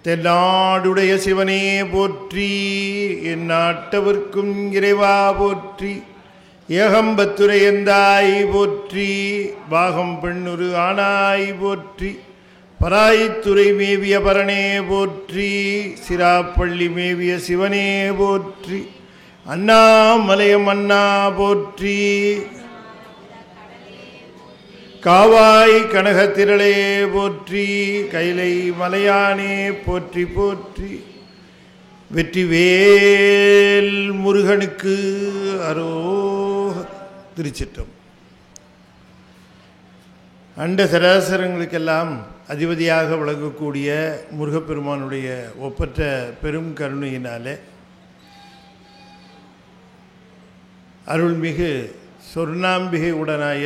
தென்னாடுடைய சிவனே போற்றி, என் நாட்டவர்க்கும் இறைவா போற்றி, ஏகம்பத்துரை எந்தாய் போற்றி, பாகம் பெண்ணுரு ஆனாய் போற்றி, பராய்த்துறை மேவிய பரணே போற்றி, சிராப்பள்ளி மேவிய சிவனே போற்றி, அண்ணாமலையம் அண்ணா போற்றி, காவாய் கனகத்திரளே போற்றி, கைலை மலையானே போற்றி போற்றி, வெற்றிவேல் முருகனுக்கு அரோக. திருச்சிற்றம். அண்ட சராசரங்களுக்கெல்லாம் அதிபதியாக விளங்கக்கூடிய முருகப்பெருமானுடைய ஒப்பற்ற பெரும் கருணையினாலே அருள்மிகு சொர்ணாம்பிகை உடனாய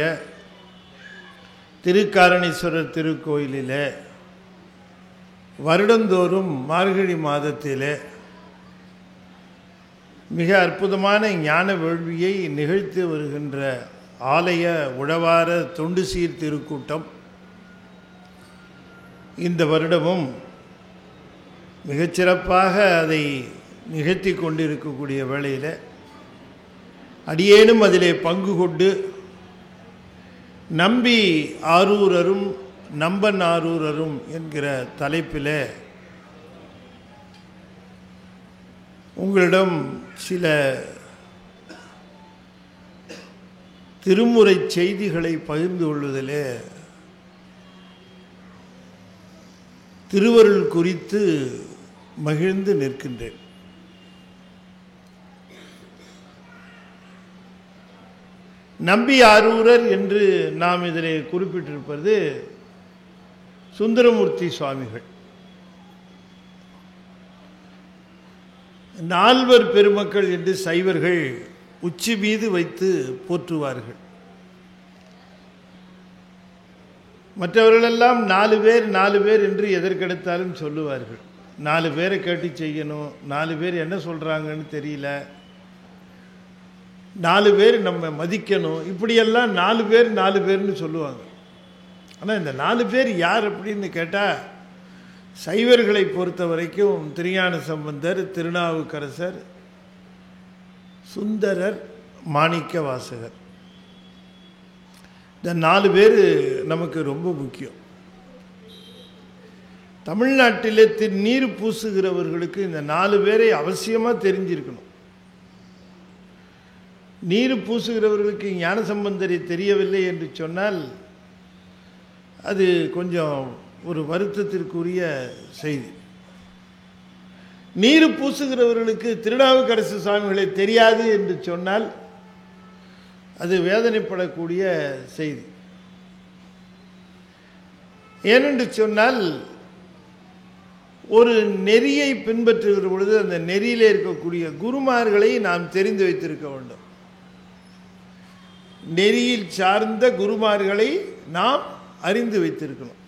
திருக்காரணீஸ்வரர் திருக்கோயிலில் வருடந்தோறும் மார்கழி மாதத்திலே மிக அற்புதமான ஞான வேள்வியை நிகழ்த்தி வருகின்ற ஆலய உழவார தொண்டு சீர் திருக்கூட்டம் இந்த வருடமும் மிகச்சிறப்பாக அதை நிகழ்த்தி கொண்டிருக்கக்கூடிய வேளையில் அடியேனும் அதிலே பங்கு கொண்டு நம்பி ஆரூரரும் நம்பன் ஆரூரரும் என்கிற தலைப்பில் உங்களிடம் சில திருமுறை செய்திகளை பகிர்ந்து கொள்வதிலே திருவருள் குறித்து மகிழ்ந்து நிற்கின்றேன். நம்பி ஆரூரர் என்று நாம் இதில் குறிப்பிட்டிருப்பது சுந்தரமூர்த்தி சுவாமிகள். நால்வர் பெருமக்கள் என்று சைவர்கள் உச்சி மீது வைத்து போற்றுவார்கள். மற்றவர்களெல்லாம் 4 பேர் என்று எதற்கெடுத்தாலும் சொல்லுவார்கள். 4 பேரை கேட்டு செய்யணும், 4 பேர் என்ன சொல்கிறாங்கன்னு தெரியல, 4 பேர் நம்ம மதிக்கணும், இப்படியெல்லாம் 4 பேர்னு சொல்லுவாங்க. ஆனால் இந்த 4 பேர் யார் அப்படின்னு கேட்டால், சைவர்களை பொறுத்த வரைக்கும் திருஞான சம்பந்தர், திருநாவுக்கரசர், சுந்தரர், மாணிக்க வாசகர், இந்த 4 பேர் நமக்கு ரொம்ப முக்கியம். தமிழ்நாட்டிலே நீர் பூசுகிறவர்களுக்கு இந்த 4 பேரை அவசியமாக தெரிஞ்சிருக்கணும். நீர் பூசுகிறவர்களுக்கு ஞான சம்பந்தரை தெரியவில்லை என்று சொன்னால் அது கொஞ்சம் ஒரு வருத்தத்திற்குரிய செய்தி. நீர் பூசுகிறவர்களுக்கு திருநாவுக்கரசு சுவாமிகளை தெரியாது என்று சொன்னால் அது வேதனைப்படக்கூடிய செய்தி. ஏனென்று சொன்னால் ஒரு நெறியை பின்பற்றுகிற பொழுது அந்த நெறியிலே இருக்கக்கூடிய குருமார்களை நாம் தெரிந்து வைத்திருக்க வேண்டும். நெறியில் சார்ந்த குருமார்களை நாம் அறிந்து வைத்திருக்கணும்.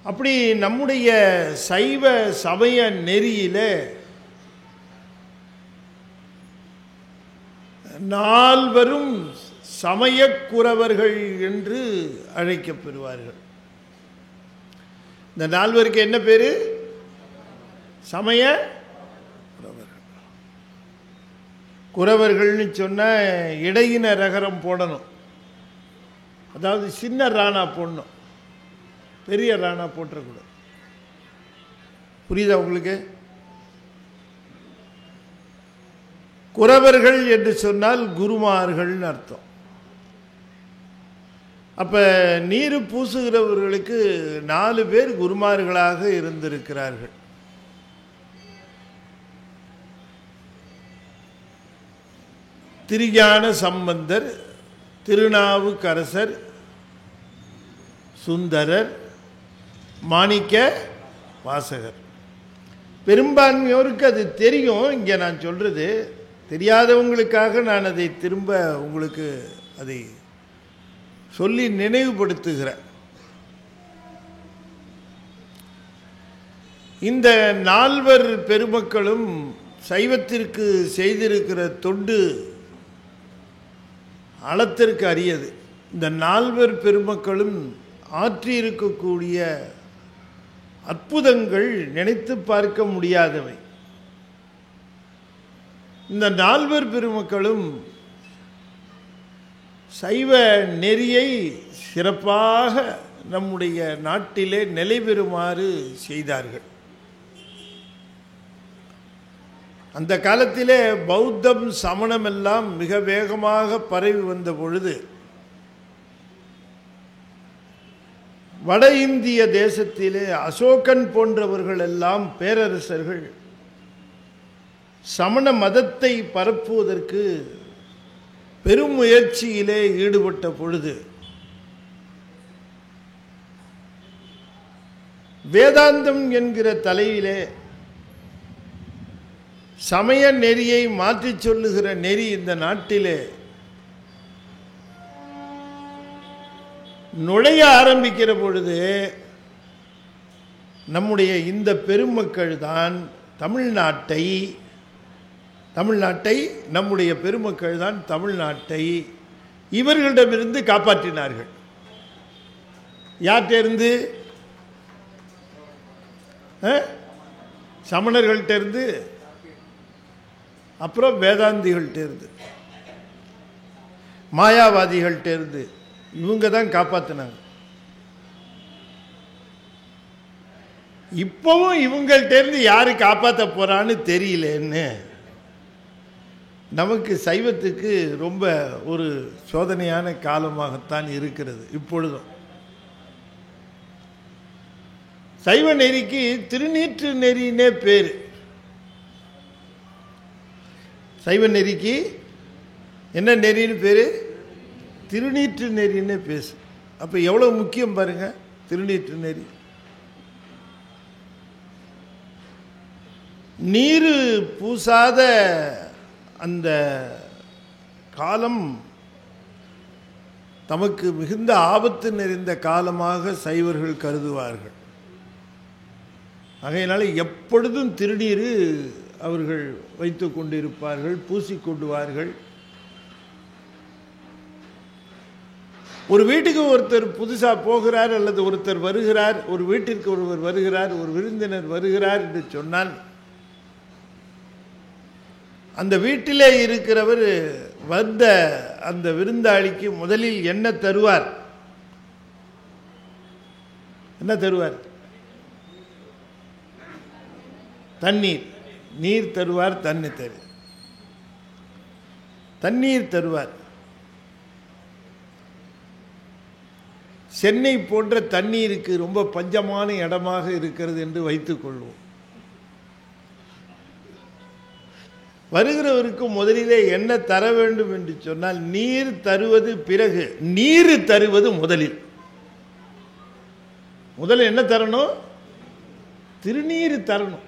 அப்படி நம்முடைய சைவ சமய நெறியில 4 சமய குரவர்கள் என்று அழைக்கப்பெறுவார்கள். இந்த 4 என்ன பேரு? சமய குரவர்கள்னு சொன்ன இடையின ரகரம் போடணும். அதாவது சின்ன ராணா போடணும், பெரிய ராணா போட்டக்கூடாது. புரியுதா உங்களுக்கு? குரவர்கள் என்று சொன்னால் குருமார்கள்னு அர்த்தம். அப்ப நீர் பூசுகிறவர்களுக்கு 4 பேர் குருமார்களாக இருந்திருக்கிறார்கள். திருஞான சம்பந்தர், திருநாவுக்கரசர், சுந்தரர், மாணிக்க வாசகர். பெரும்பான்மையோருக்கு அது தெரியும். இங்கே நான் சொல்றது தெரியாதவங்களுக்காக நான் அதை திரும்ப உங்களுக்கு அதை சொல்லி நினைவுபடுத்துகிறேன். இந்த 4 பெருமக்களும் சைவத்திற்கு செய்திருக்கிற தொண்டு அளத்திற்கு அரியது. இந்த 4 பெருமக்களும் ஆற்றியிருக்கக்கூடிய அற்புதங்கள் நினைத்து பார்க்க முடியாதவை. இந்த நால்வர் பெருமக்களும் சைவ நெறியை சிறப்பாக நம்முடைய நாட்டிலே நிலைபெறுமாறு செய்தார்கள். அந்த காலத்திலே பௌத்தம் சமணம் எல்லாம் மிக வேகமாக பரவி வந்த பொழுது வட இந்திய தேசத்திலே அசோகன் போன்றவர்கள் எல்லாம் பேரரசர்கள் சமண மதத்தை பரப்புவதற்கு பெரும் முயற்சியிலே ஈடுபட்ட பொழுது வேதாந்தம் என்கிற தலையிலே சமய நெறியை மாற்றி சொல்லுகிற நெறி இந்த நாட்டிலே நுழைய ஆரம்பிக்கிற பொழுது நம்முடைய இந்த பெருமக்கள் தான் தமிழ்நாட்டை நம்முடைய பெருமக்கள் தான் தமிழ்நாட்டை இவர்களிடமிருந்து காப்பாற்றினார்கள். யார்கிட்டேருந்து? சமணர்கள்ட்டேருந்து, அப்புறம் வேதாந்திகள்ட்டேருந்து, மாயாவாதிகள்ட்டேருந்து இவங்க தான் காப்பாற்றினாங்க. இப்பவும் இவங்கள்ட்டேருந்து யாரு காப்பாற்ற போறான்னு தெரியலன்னு நமக்கு சைவத்துக்கு ரொம்ப ஒரு சோதனையான காலமாகத்தான் இருக்கிறது. இப்பொழுதும் சைவ நெறிக்கு திருநீற்று நெறினே பேரு. சைவ நெறிக்கு என்ன நெறின்னு பேரு? திருநீற்று நெறின்னு பேசு. அப்ப எவ்வளவு முக்கியம் பாருங்க திருநீற்று நெறி. நீரு பூசாத அந்த காலம் தமக்கு மிகுந்த ஆபத்து நிறைந்த காலமாக சைவர்கள் கருதுவார்கள். ஆகையினால எப்பொழுதும் திருநீரு அவர்கள் வைத்து கொண்டிருப்பார்கள், பூசிக்கொண்டுவார்கள். ஒரு வீட்டுக்கு ஒருத்தர் புதுசா போகிறார் அல்லது ஒருத்தர் வருகிறார், ஒரு வீட்டிற்கு ஒருவர் வருகிறார், ஒரு விருந்தினர் வருகிறார் என்று சொன்னால் அந்த வீட்டிலே இருக்கிறவர் வந்த அந்த விருந்தாளிக்கு முதலில் என்ன தருவார்? என்ன தருவார்? தண்ணீர். நீர் தருவார், தண்ணீர் தருவார். சென்னை போன்ற தண்ணீருக்கு ரொம்ப பஞ்சமான இடமாக இருக்கிறது என்று வைத்துக் கொள்வோம். வருகிறவருக்கு முதலிலே என்ன தர வேண்டும் என்று சொன்னால் நீர் தருவது பிறகு, நீர் தருவது முதலில். முதல்ல என்ன தரணும்? திருநீர் தரணும்,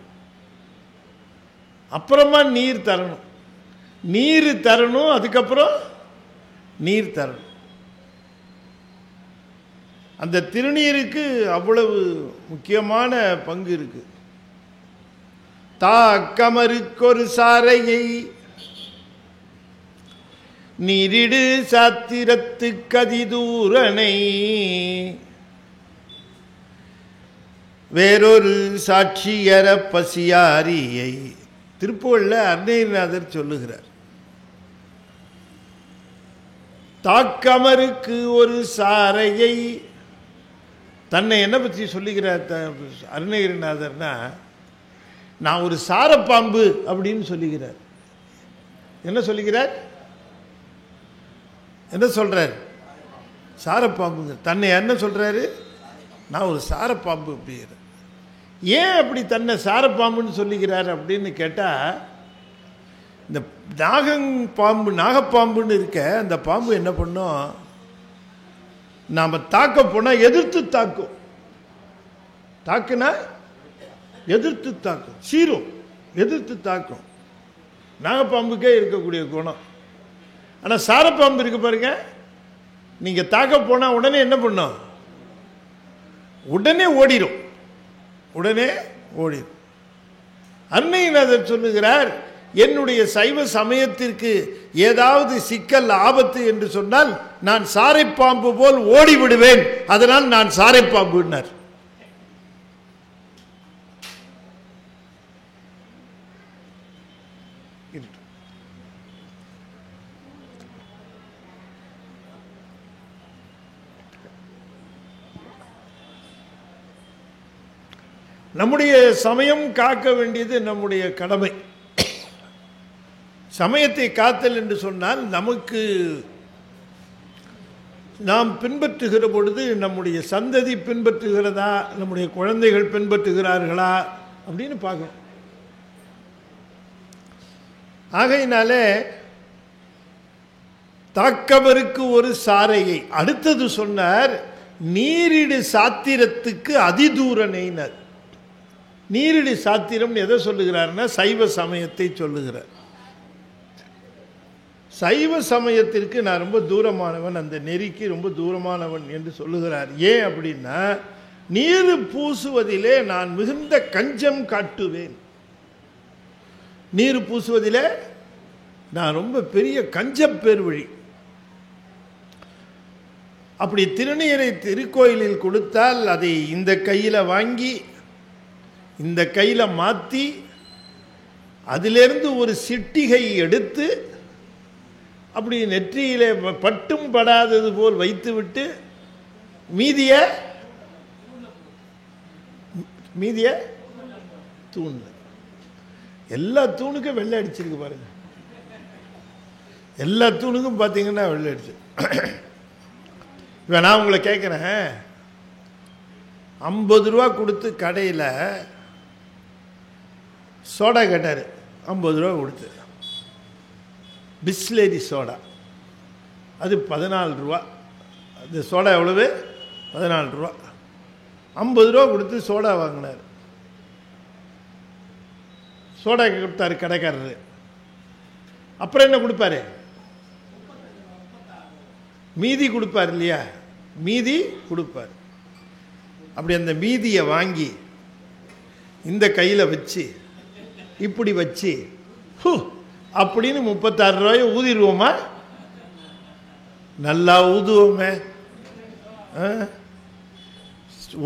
அப்புறமா நீர் தரணும். நீர் தரணும், அதுக்கப்புறம் நீர் தரணும். அந்த திருநீருக்கு அவ்வளவு முக்கியமான பங்கு இருக்கு. தாக்கமருக்கொரு சாரையை நீரிடு சாத்திரத்து கதிதூரனை வேறொரு சாட்சியர பசியாரியை திருப்புகழ்ல அருணகிரிநாதர் சொல்லுகிறார். தாக்கமருக்கு ஒரு சாரையை தன்னை என்ன பற்றி சொல்லுகிறார் அருணகிரிநாதர்னா, நான் ஒரு சாரப்பாம்பு அப்படின்னு சொல்லுகிறார். என்ன சொல்லுகிறார்? என்ன சொல்றார்? சாரப்பாம்புங்க. தன்னை என்ன சொல்றாரு? நான் ஒரு சாரப்பாம்பு அப்படிங்கிற. ஏன் அப்படி தன்னை சாரப்பாம்புன்னு சொல்லுகிறார் அப்படின்னு கேட்டா, இந்த நாகப்பாம்புன்னு இருக்க அந்த பாம்பு என்ன பண்ணும்? நாம தாக்க போனா எதிர்த்து தாக்கும். தாக்குனா எதிர்த்து தாக்கும், சீரும், எதிர்த்து தாக்கும். நாகப்பாம்புக்கே இருக்கக்கூடிய குணம். ஆனா சாரப்பாம்பு இருக்கு பாருங்க, நீங்க தாக்க போனா உடனே என்ன பண்ணும்? உடனே ஓடிடும், உடனே ஓடிடும். அருணகிரிநாதர் சொல்லுகிறார், என்னுடைய சைவ சமயத்திற்கு ஏதாவது சிக்கல் ஆபத்து என்று சொன்னால் நான் சாரைப்பாம்பு போல் ஓடிவிடுவேன், அதனால் நான் சாரைப்பாம்புனார். நம்முடைய சமயம் காக்க வேண்டியது நம்முடைய கடமை. சமயத்தை காத்தல் என்று சொன்னால் நமக்கு நாம் பின்பற்றுகிற பொழுது நம்முடைய சந்ததி பின்பற்றுகிறதா, நம்முடைய குழந்தைகள் பின்பற்றுகிறார்களா அப்படின்னு பார்க்கணும். ஆகையினாலே தாக்கவருக்கு ஒரு சாரையை அடுத்தது சொன்னார். நீரிடு சாத்திரத்துக்கு அதிதூரனைனர். நீரிடு சாத்திரம் எதை சொல்லுகிறார்னா சைவ சமயத்தை சொல்லுகிறார். சைவ சமயத்திற்கு நான் ரொம்ப தூரமானவன், அந்த நெறிக்கு ரொம்ப தூரமானவன் என்று சொல்லுகிறார். ஏன் அப்படின்னா, நீர் பூசுவதிலே நான் மிகுந்த கஞ்சம் காட்டுவேன். நீர் பூசுவதிலே நான் ரொம்ப பெரிய கஞ்ச பேர்வழி. அப்படி திருநீரை திருக்கோயிலில் கொடுத்தால் அதை இந்த கையில் வாங்கி இந்த கையில் மாற்றி அதிலிருந்து ஒரு சிட்டிகை எடுத்து அப்படி நெற்றியிலே பட்டும் படாதது போல் வைத்துவிட்டு மீதிய தூண், எல்லா தூணுக்கும் வெள்ளை அடிச்சிருக்கு பாருங்க. எல்லா தூணுக்கும் பார்த்தீங்கன்னா வெள்ளை அடிச்சு. இப்போ நான் உங்களை கேட்குறேன், 50 ரூபா கொடுத்து கடையில் சோடா கேட்டார். 50 ரூபா கொடுத்து பிஸ்லேரி சோடா, அது 14 ரூபா. அந்த சோடா எவ்வளவு? 14 ரூபா. 50 ரூபா கொடுத்து சோடா வாங்கினார். சோடா கொடுத்தாரு கடைக்காரரு. அப்புறம் என்ன கொடுப்பாரு? மீதி கொடுப்பார் இல்லையா? மீதி கொடுப்பார். அப்படி அந்த மீதியை வாங்கி இந்த கையில் வச்சு இப்படி வச்சு அப்படின்னு 36 ரூபாயை ஊதிடுவோமா? நல்லா ஊதுவோமே.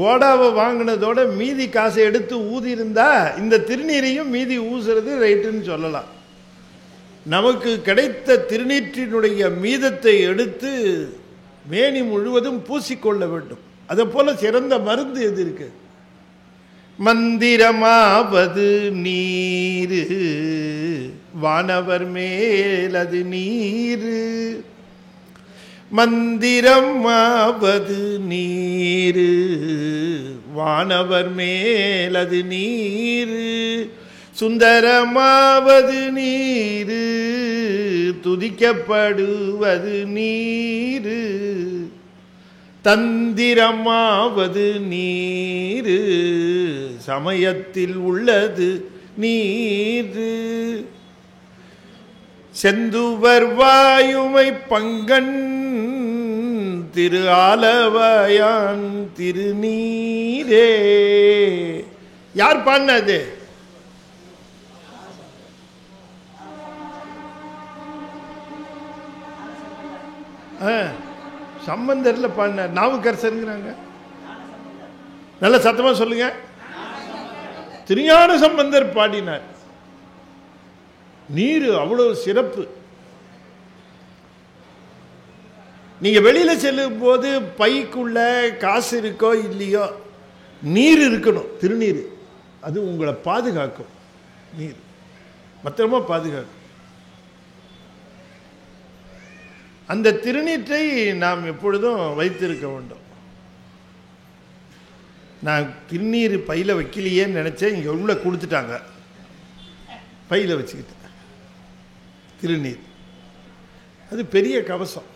ஓடாவை வாங்கினதோட மீதி காசை எடுத்து ஊதி இருந்தா இந்த திருநீரையும் மீதி ஊசுறது ரைட்டுன்னு சொல்லலாம். நமக்கு கிடைத்த திருநீற்றினுடைய மீதத்தை எடுத்து மேனி முழுவதும் பூசிக்கொள்ள வேண்டும். அதை போல சிறந்த மருந்து எது இருக்கு? மந்திரமாவது நீரு, வானவர் மேலது நீரு. மந்திரமாவது நீரு, வானவர் மேலது நீரு. சுந்தரமாவது நீரு, துதிக்கப்படுவது நீரு. தந்திரமாவது நீரு, சமயத்தில் உள்ளது நீரு. செந்துவர் வாயுமை பங்கன் திரு ஆலவாயான் திருநீரே. யார் பாடினது? சம்பந்தர்ல பாடினார். நாவுக்கரசருங்கிறாங்க. நல்ல சத்தமா சொல்லுங்க. திருஞான சம்பந்தர் பாடினார். நீர் அவ்வளவு சிறப்பு. நீங்க வெளியில செல்லும் போது பைக்குள்ள காசு இருக்கோ இல்லையோ நீர் இருக்கணும். திருநீர் அது உங்களை பாதுகாக்கும். நீர் பத்திரமா பாதுகாக்கும். அந்த திருநீற்றை நாம் எப்பொழுதும் வைத்திருக்க வேண்டும். நான் திருநீர் பையில வைக்கலையேன்னு நினைச்சேன். இங்க உள்ள கொடுத்துட்டாங்க, பையில வச்சுக்கிட்டு. திருநீர் அது பெரிய கவசம்.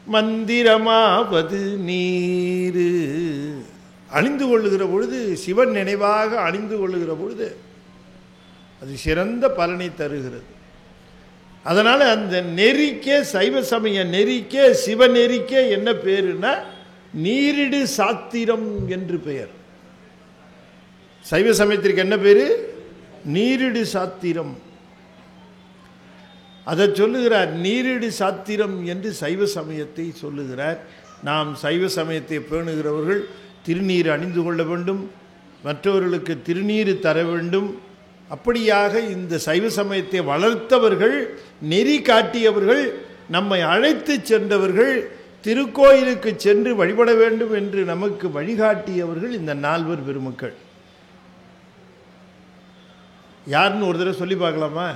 மந்திரமாவது நீரு, அணிந்து கொள்ளுகிற பொழுது, சிவன் நினைவாக அணிந்து கொள்ளுகிற பொழுது அது சிறந்த பலனை தருகிறது. அதனால அந்த நெறிக்கே, சைவ சமய நெறிக்கே, சிவ நெறிக்கே என்ன பேருன்னா நீரிடு சாத்திரம் என்று பெயர். சைவ சமயத்திற்கு என்ன பேரு? நீரிடு சாத்திரம். அதை சொல்லுகிறார். நீரிடு சாத்திரம் என்று சைவ சமயத்தை சொல்லுகிறார். நாம் சைவ சமயத்தை பேணுகிறவர்கள் திருநீர் அணிந்து கொள்ள வேண்டும், மற்றவர்களுக்கு திருநீர் தர வேண்டும். அப்படியாக இந்த சைவ சமயத்தை வளர்த்தவர்கள், நெறி காட்டியவர்கள், நம்மை அழைத்து சென்றவர்கள் திருக்கோயிலுக்கு சென்று வழிபட வேண்டும் என்று நமக்கு வழிகாட்டியவர்கள் இந்த 4 பெருமக்கள். யாருன்னு ஒரு தடவை சொல்லி பார்க்கலாமா?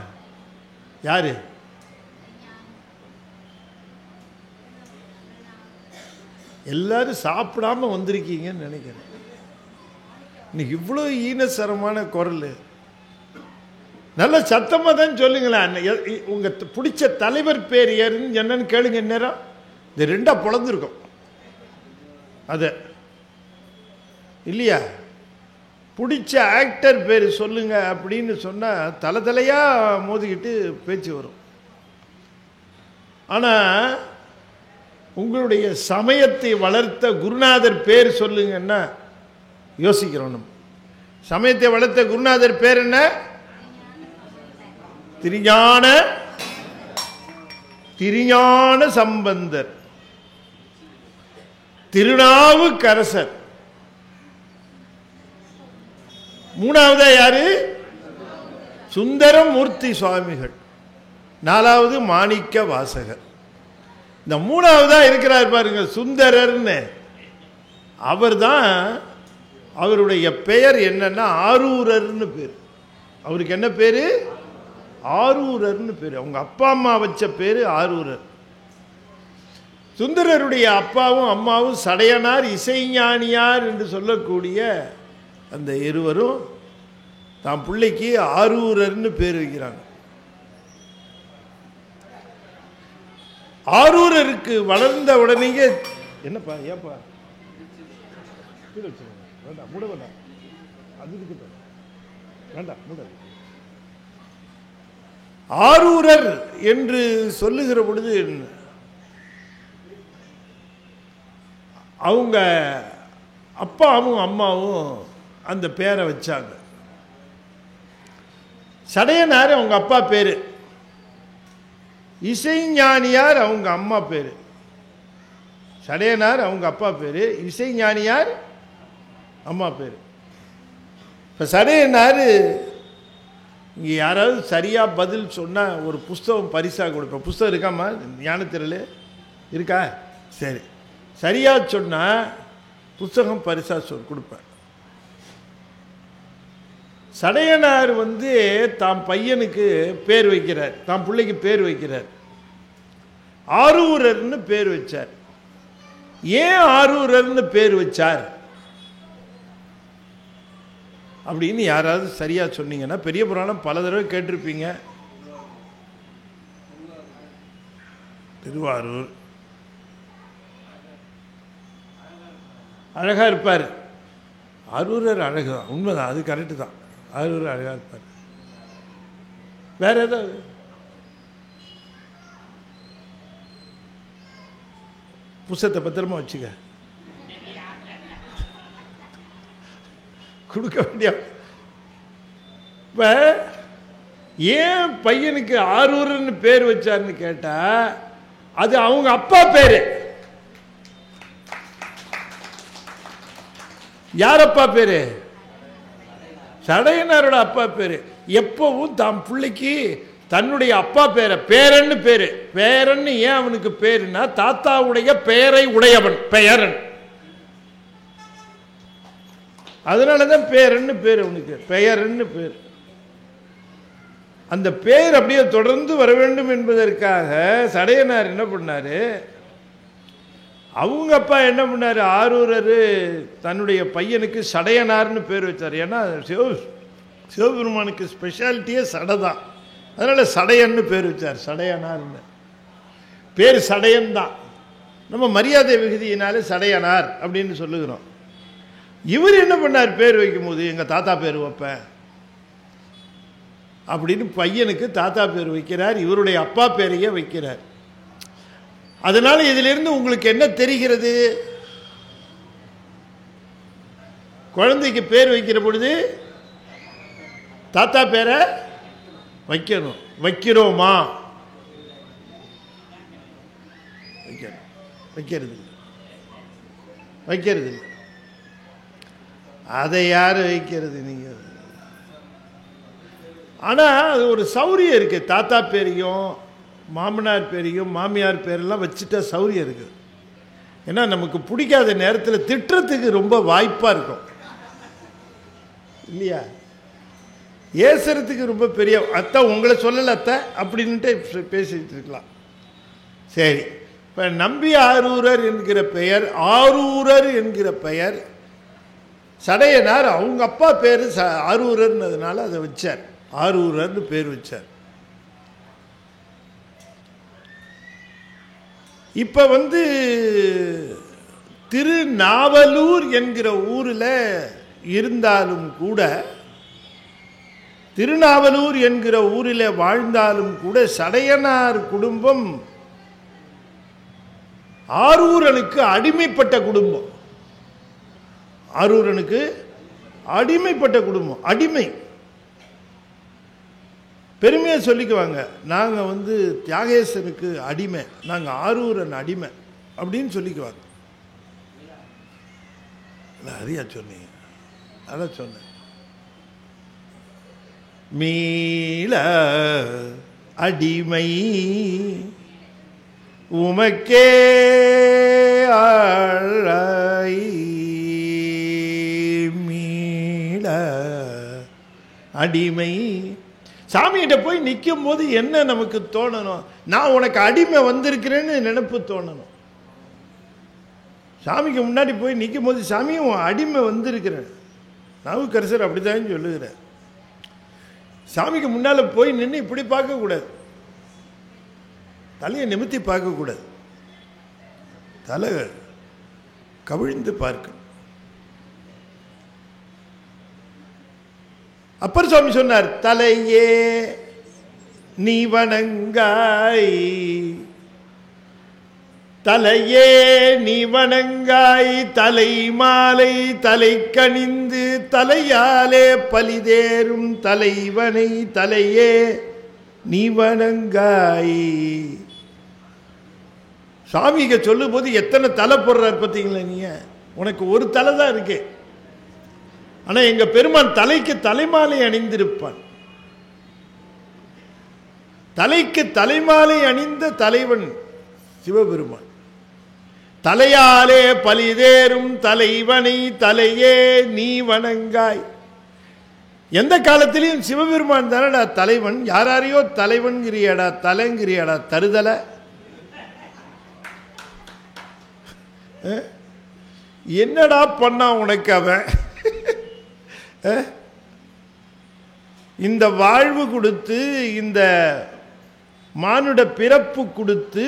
யாரு? எல்லாரும் சாப்பிடாம வந்திருக்கீங்கன்னு நினைக்கிறேன். இன்னைக்கு இவ்வளோ ஈனசரமான குரல். நல்ல சத்தமாக தான் சொல்லுங்களேன். உங்க பிடிச்ச தலைவர் பேர் என்னன்னு கேளுங்க. நேரம் இது 2 பொழந்திருக்கும். அது இல்லையா? பிடிச்ச ஆக்டர் பேர் சொல்லுங்க அப்படின்னு சொன்னால் தலையாக மோதிக்கிட்டு பேச்சு வரும். ஆனால் உங்களுடைய சமயத்தை வளர்த்த குருநாதர் பேர் சொல்லுங்கன்னா யோசிக்கிறோம். நம்ம சமயத்தை வளர்த்த குருநாதர் பேர் என்ன? திருஞான சம்பந்தர், திருநாவுக்கரசர். 3வதா யாரு? சுந்தரமூர்த்தி சுவாமிகள். 4வது மாணிக்க வாசகர். இந்த 3வதா இருக்கிறார் பாருங்க, சுந்தரர்னு. அவர் தான், அவருடைய பெயர் என்னன்னா ஆரூரர்னு பேர். அவருக்கு என்ன பேரு? ஆரூரர்னு பேர். அவங்க அப்பா அம்மா வச்ச பேரு ஆரூரர். சுந்தரருடைய அப்பாவும் அம்மாவும் சடையனார், இசைஞானியார் என்று சொல்லக்கூடிய அந்த இருவரும் தான் பிள்ளைக்கு ஆரூரர்னு பேர் வைக்கிறாங்க. ஆரூரருக்கு வளர்ந்த உடனேயே என்னப்பா ஏப்பா வேண்டாம் மூட வேண்டாம், அது இருக்கட்டும், வேண்டாம் மூட. ஆரூரர் என்று சொல்லுகிற பொழுது அவங்க அப்பாவும் அம்மாவும் அந்த பேரை வச்சாங்க. சடையனார் அவங்க அப்பா பேரு, இசைஞானியார் அவங்க அம்மா பேரு. சடையனார் அவங்க அப்பா பேரு, இசைஞானியார் அம்மா பேரு. இப்போ சடையனார் இங்கே யாராவது சரியாக பதில் சொன்னால் ஒரு புஸ்தகம் பரிசாக கொடுப்பேன். புஸ்தகம் இருக்காம்மா? ஞானத்திரல் இருக்கா? சரி, சரியாக சொன்னால் புஸ்தகம் பரிசாக கொடுப்பேன். சடையனார் தாம் பையனுக்கு பேர் வைக்கிறார், தாம் பிள்ளைக்கு பேர் வைக்கிறார். ஆரூரர்னு பேர் வச்சார். ஏன் ஆரூரர்னு பேர் வச்சார் அப்படின்னு யாராவது சரியா சொன்னீங்கன்னா, பெரிய புராணம் பல தடவை கேட்டிருப்பீங்க. திருவாரூர் அழகா இருப்பார். ஆரூரர் அழகுதான், உண்மைதான், அது கரெக்டு தான். ஆரூரர் அழகா இருப்பார். வேற ஏதாவது புஸ்தகத்தை பத்திரமா வச்சுக்க, கொடுக்க வேண்டிய. இப்ப ஏன் பையனுக்கு ஆரூர்னு பேர் வச்சார்னு கேட்டா, அது அவங்க அப்பா பேரு. யார் அப்பா பேரு? சடையனாரோட அப்பா பேரு. எப்பவும் தாம் பிள்ளைக்கு தன்னுடைய அப்பா பேரை பேரன்னு பேரு. பேரன்னு ஏன் அவனுக்கு பேருன்னா, தாத்தாவுடைய பெயரை உடையவன் பெயரன். அதனாலதான் பேரன்னு பேர் அவனுக்கு, பெயரன்னு பேர். அந்த பேர் அப்படியே தொடர்ந்து வர வேண்டும் என்பதற்காக சடையனார் என்ன பண்ணாரு, அவங்க அப்பா என்ன பண்ணாரு, ஆரூரர் தன்னுடைய பையனுக்கு சடையனார்னு பேர் வச்சார். ஏன்னா சிவபெருமானுக்கு ஸ்பெஷாலிட்டியே சடை தான், அதனால சடையன்னு பேர் வச்சார். சடையனார்னு பேர் சடையன் தான். நம்ம மரியாதை விகுதியினாலே சடையனார் அப்படின்னு சொல்லுகிறோம். இவர் என்ன பண்ணார், பேர் வைக்கும் போது எங்க தாத்தா பேர் வைப்பேன் அப்படின்னு பையனுக்கு தாத்தா பேர் வைக்கிறார், இவருடைய அப்பா பேரையே வைக்கிறார். அதனால இதிலிருந்து உங்களுக்கு என்ன தெரிகிறது, குழந்தைக்கு பேர் வைக்கிற பொழுது தாத்தா பேரை வைக்கணும். வைக்கிறோமா? வைக்கிறது இல்லை. அதை யாரு வைக்கிறது? நீங்க. ஆனா அது ஒரு சௌரியம் இருக்கு. தாத்தா பேரையும் மாமனார் பேரையும் மாமியார் பேரெல்லாம் வச்சுட்டா சௌரியம் இருக்கு. ஏன்னா நமக்கு பிடிக்காத நேரத்தில் திட்டுறதுக்கு ரொம்ப வாய்ப்பாக இருக்கும் இல்லையா? ஏசுறதுக்கு ரொம்ப பெரிய அத்தை உங்களை சொல்லலை அத்தை அப்படின்ட்டு பேசிட்டு இருக்கலாம். சரி, இப்போ நம்பி ஆரூரர் என்கிற பெயர், ஆரூரர் என்கிற பெயர் சடையனார் அவங்க அப்பா பேர் ஆரூரர்ன்றதுனால அதை வச்சார், ஆரூரர்னு பேர் வச்சார். இப்போ திருநாவலூர் என்கிற ஊரில் இருந்தாலும் கூட, திருநாவலூர் என்கிற ஊரில் வாழ்ந்தாலும் கூட சடையனார் குடும்பம் ஆரூரனுக்கு அடிமைப்பட்ட குடும்பம். ஆரூரனுக்கு அடிமைப்பட்ட குடும்பம். அடிமை பெருமையாக சொல்லிக்குவாங்க, நாங்கள் தியாகேசனுக்கு அடிமை, நாங்கள் ஆரூரன் அடிமை அப்படின்னு சொல்லிக்குவாங்க. அறியா சொன்னீங்க, அதான் சொன்னேன். மீள அடிமை உமக்கே ஆழாய், மீள அடிமை. சாமிகிட்ட போய் நிற்கும் போது என்ன நமக்கு தோணணும்? நான் உனக்கு அடிமை வந்திருக்கிறேன்னு நினைப்பு தோணணும். சாமிக்கு முன்னாடி போய் நிற்கும் போது சாமி உன் அடிமை வந்திருக்கிறேன். நாவுக்கரசர் அப்படிதான் சொல்லுகிறார். சாமிக்கு முன்னால் போய் நின்று இப்படி பார்க்கக்கூடாது, தலையை நிமித்தி பார்க்கக்கூடாது, தலை கவிழ்ந்து பார்க்கணும். அப்பர் சுவாமி சொன்னார், தலையே நீ வணங்காய், தலையே நீ வணங்காய், தலை மாலை தலை கணிந்து தலையாலே பலிதேறும் தலைவனை தலையே நீ வணங்காய். சாமிக சொல்லும் போது எத்தனை தலை போடுறார் பார்த்தீங்களா? நீங்க உனக்கு ஒரு தலை தான் இருக்கு, ஆனா எங்க பெருமான் தலைக்கு தலைமாலை அணிந்திருப்பான். தலைக்கு தலைமாலை அணிந்த தலைவன் சிவபெருமான். தலையாலே பலிதேறும் தலைவனை தலையே நீ வணங்காய். எந்த காலத்திலையும் சிவபெருமான் தானடா தலைவன். யாரையோ தலைவன்கிறியாடா, தலைங்கிறியாடா, தருதலை. என்னடா பண்ணா உனக்கு அவன்? இந்த வாழ்வு கொடுத்து, இந்த மானுட பிறப்பு கொடுத்து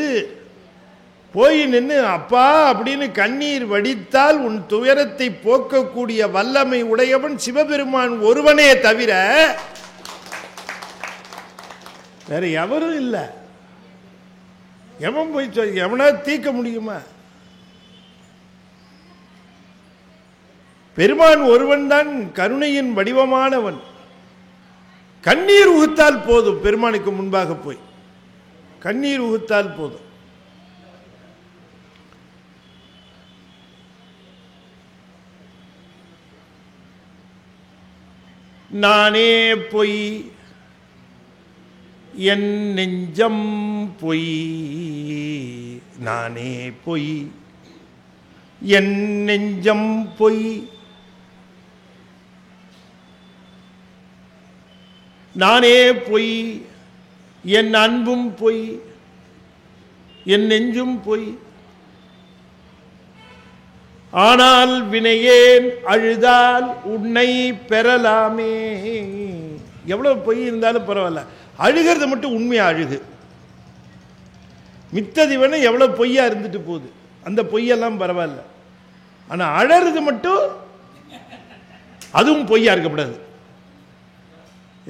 போய் நின்று அப்பா அப்படின்னு கண்ணீர் வடித்தால் உன் துயரத்தை போக்கக்கூடிய வல்லமை உடையவன் சிவபெருமான் ஒருவனே தவிர வேற எவரும் இல்லை. எவன் போய் எவனா தீர்க்க முடியுமா? பெருமான் ஒருவன் தான் கருணையின் வடிவமானவன். கண்ணீர் உகுத்தால் போதும், பெருமானுக்கு முன்பாக போய் கண்ணீர் உகுத்தால் போதும். நானே பொய் என் நெஞ்சம் பொய், நானே பொய் என் நெஞ்சம் பொய், நானே பொய் என் அன்பும் பொய் என் நெஞ்சும் பொய், ஆனால் வினையேன் அழுதால் உன்னை பெறலாமே. எவ்வளவு பொய் இருந்தாலும் பரவாயில்ல, அழுகிறது மட்டும் உண்மையா அழுகு. மித்ததி வேணா எவ்வளவு பொய்யா இருந்துட்டு போகுது, அந்த பொய்யெல்லாம் பரவாயில்ல. ஆனா அழறது மட்டும் அதுவும் பொய்யா இருக்கக்கூடாது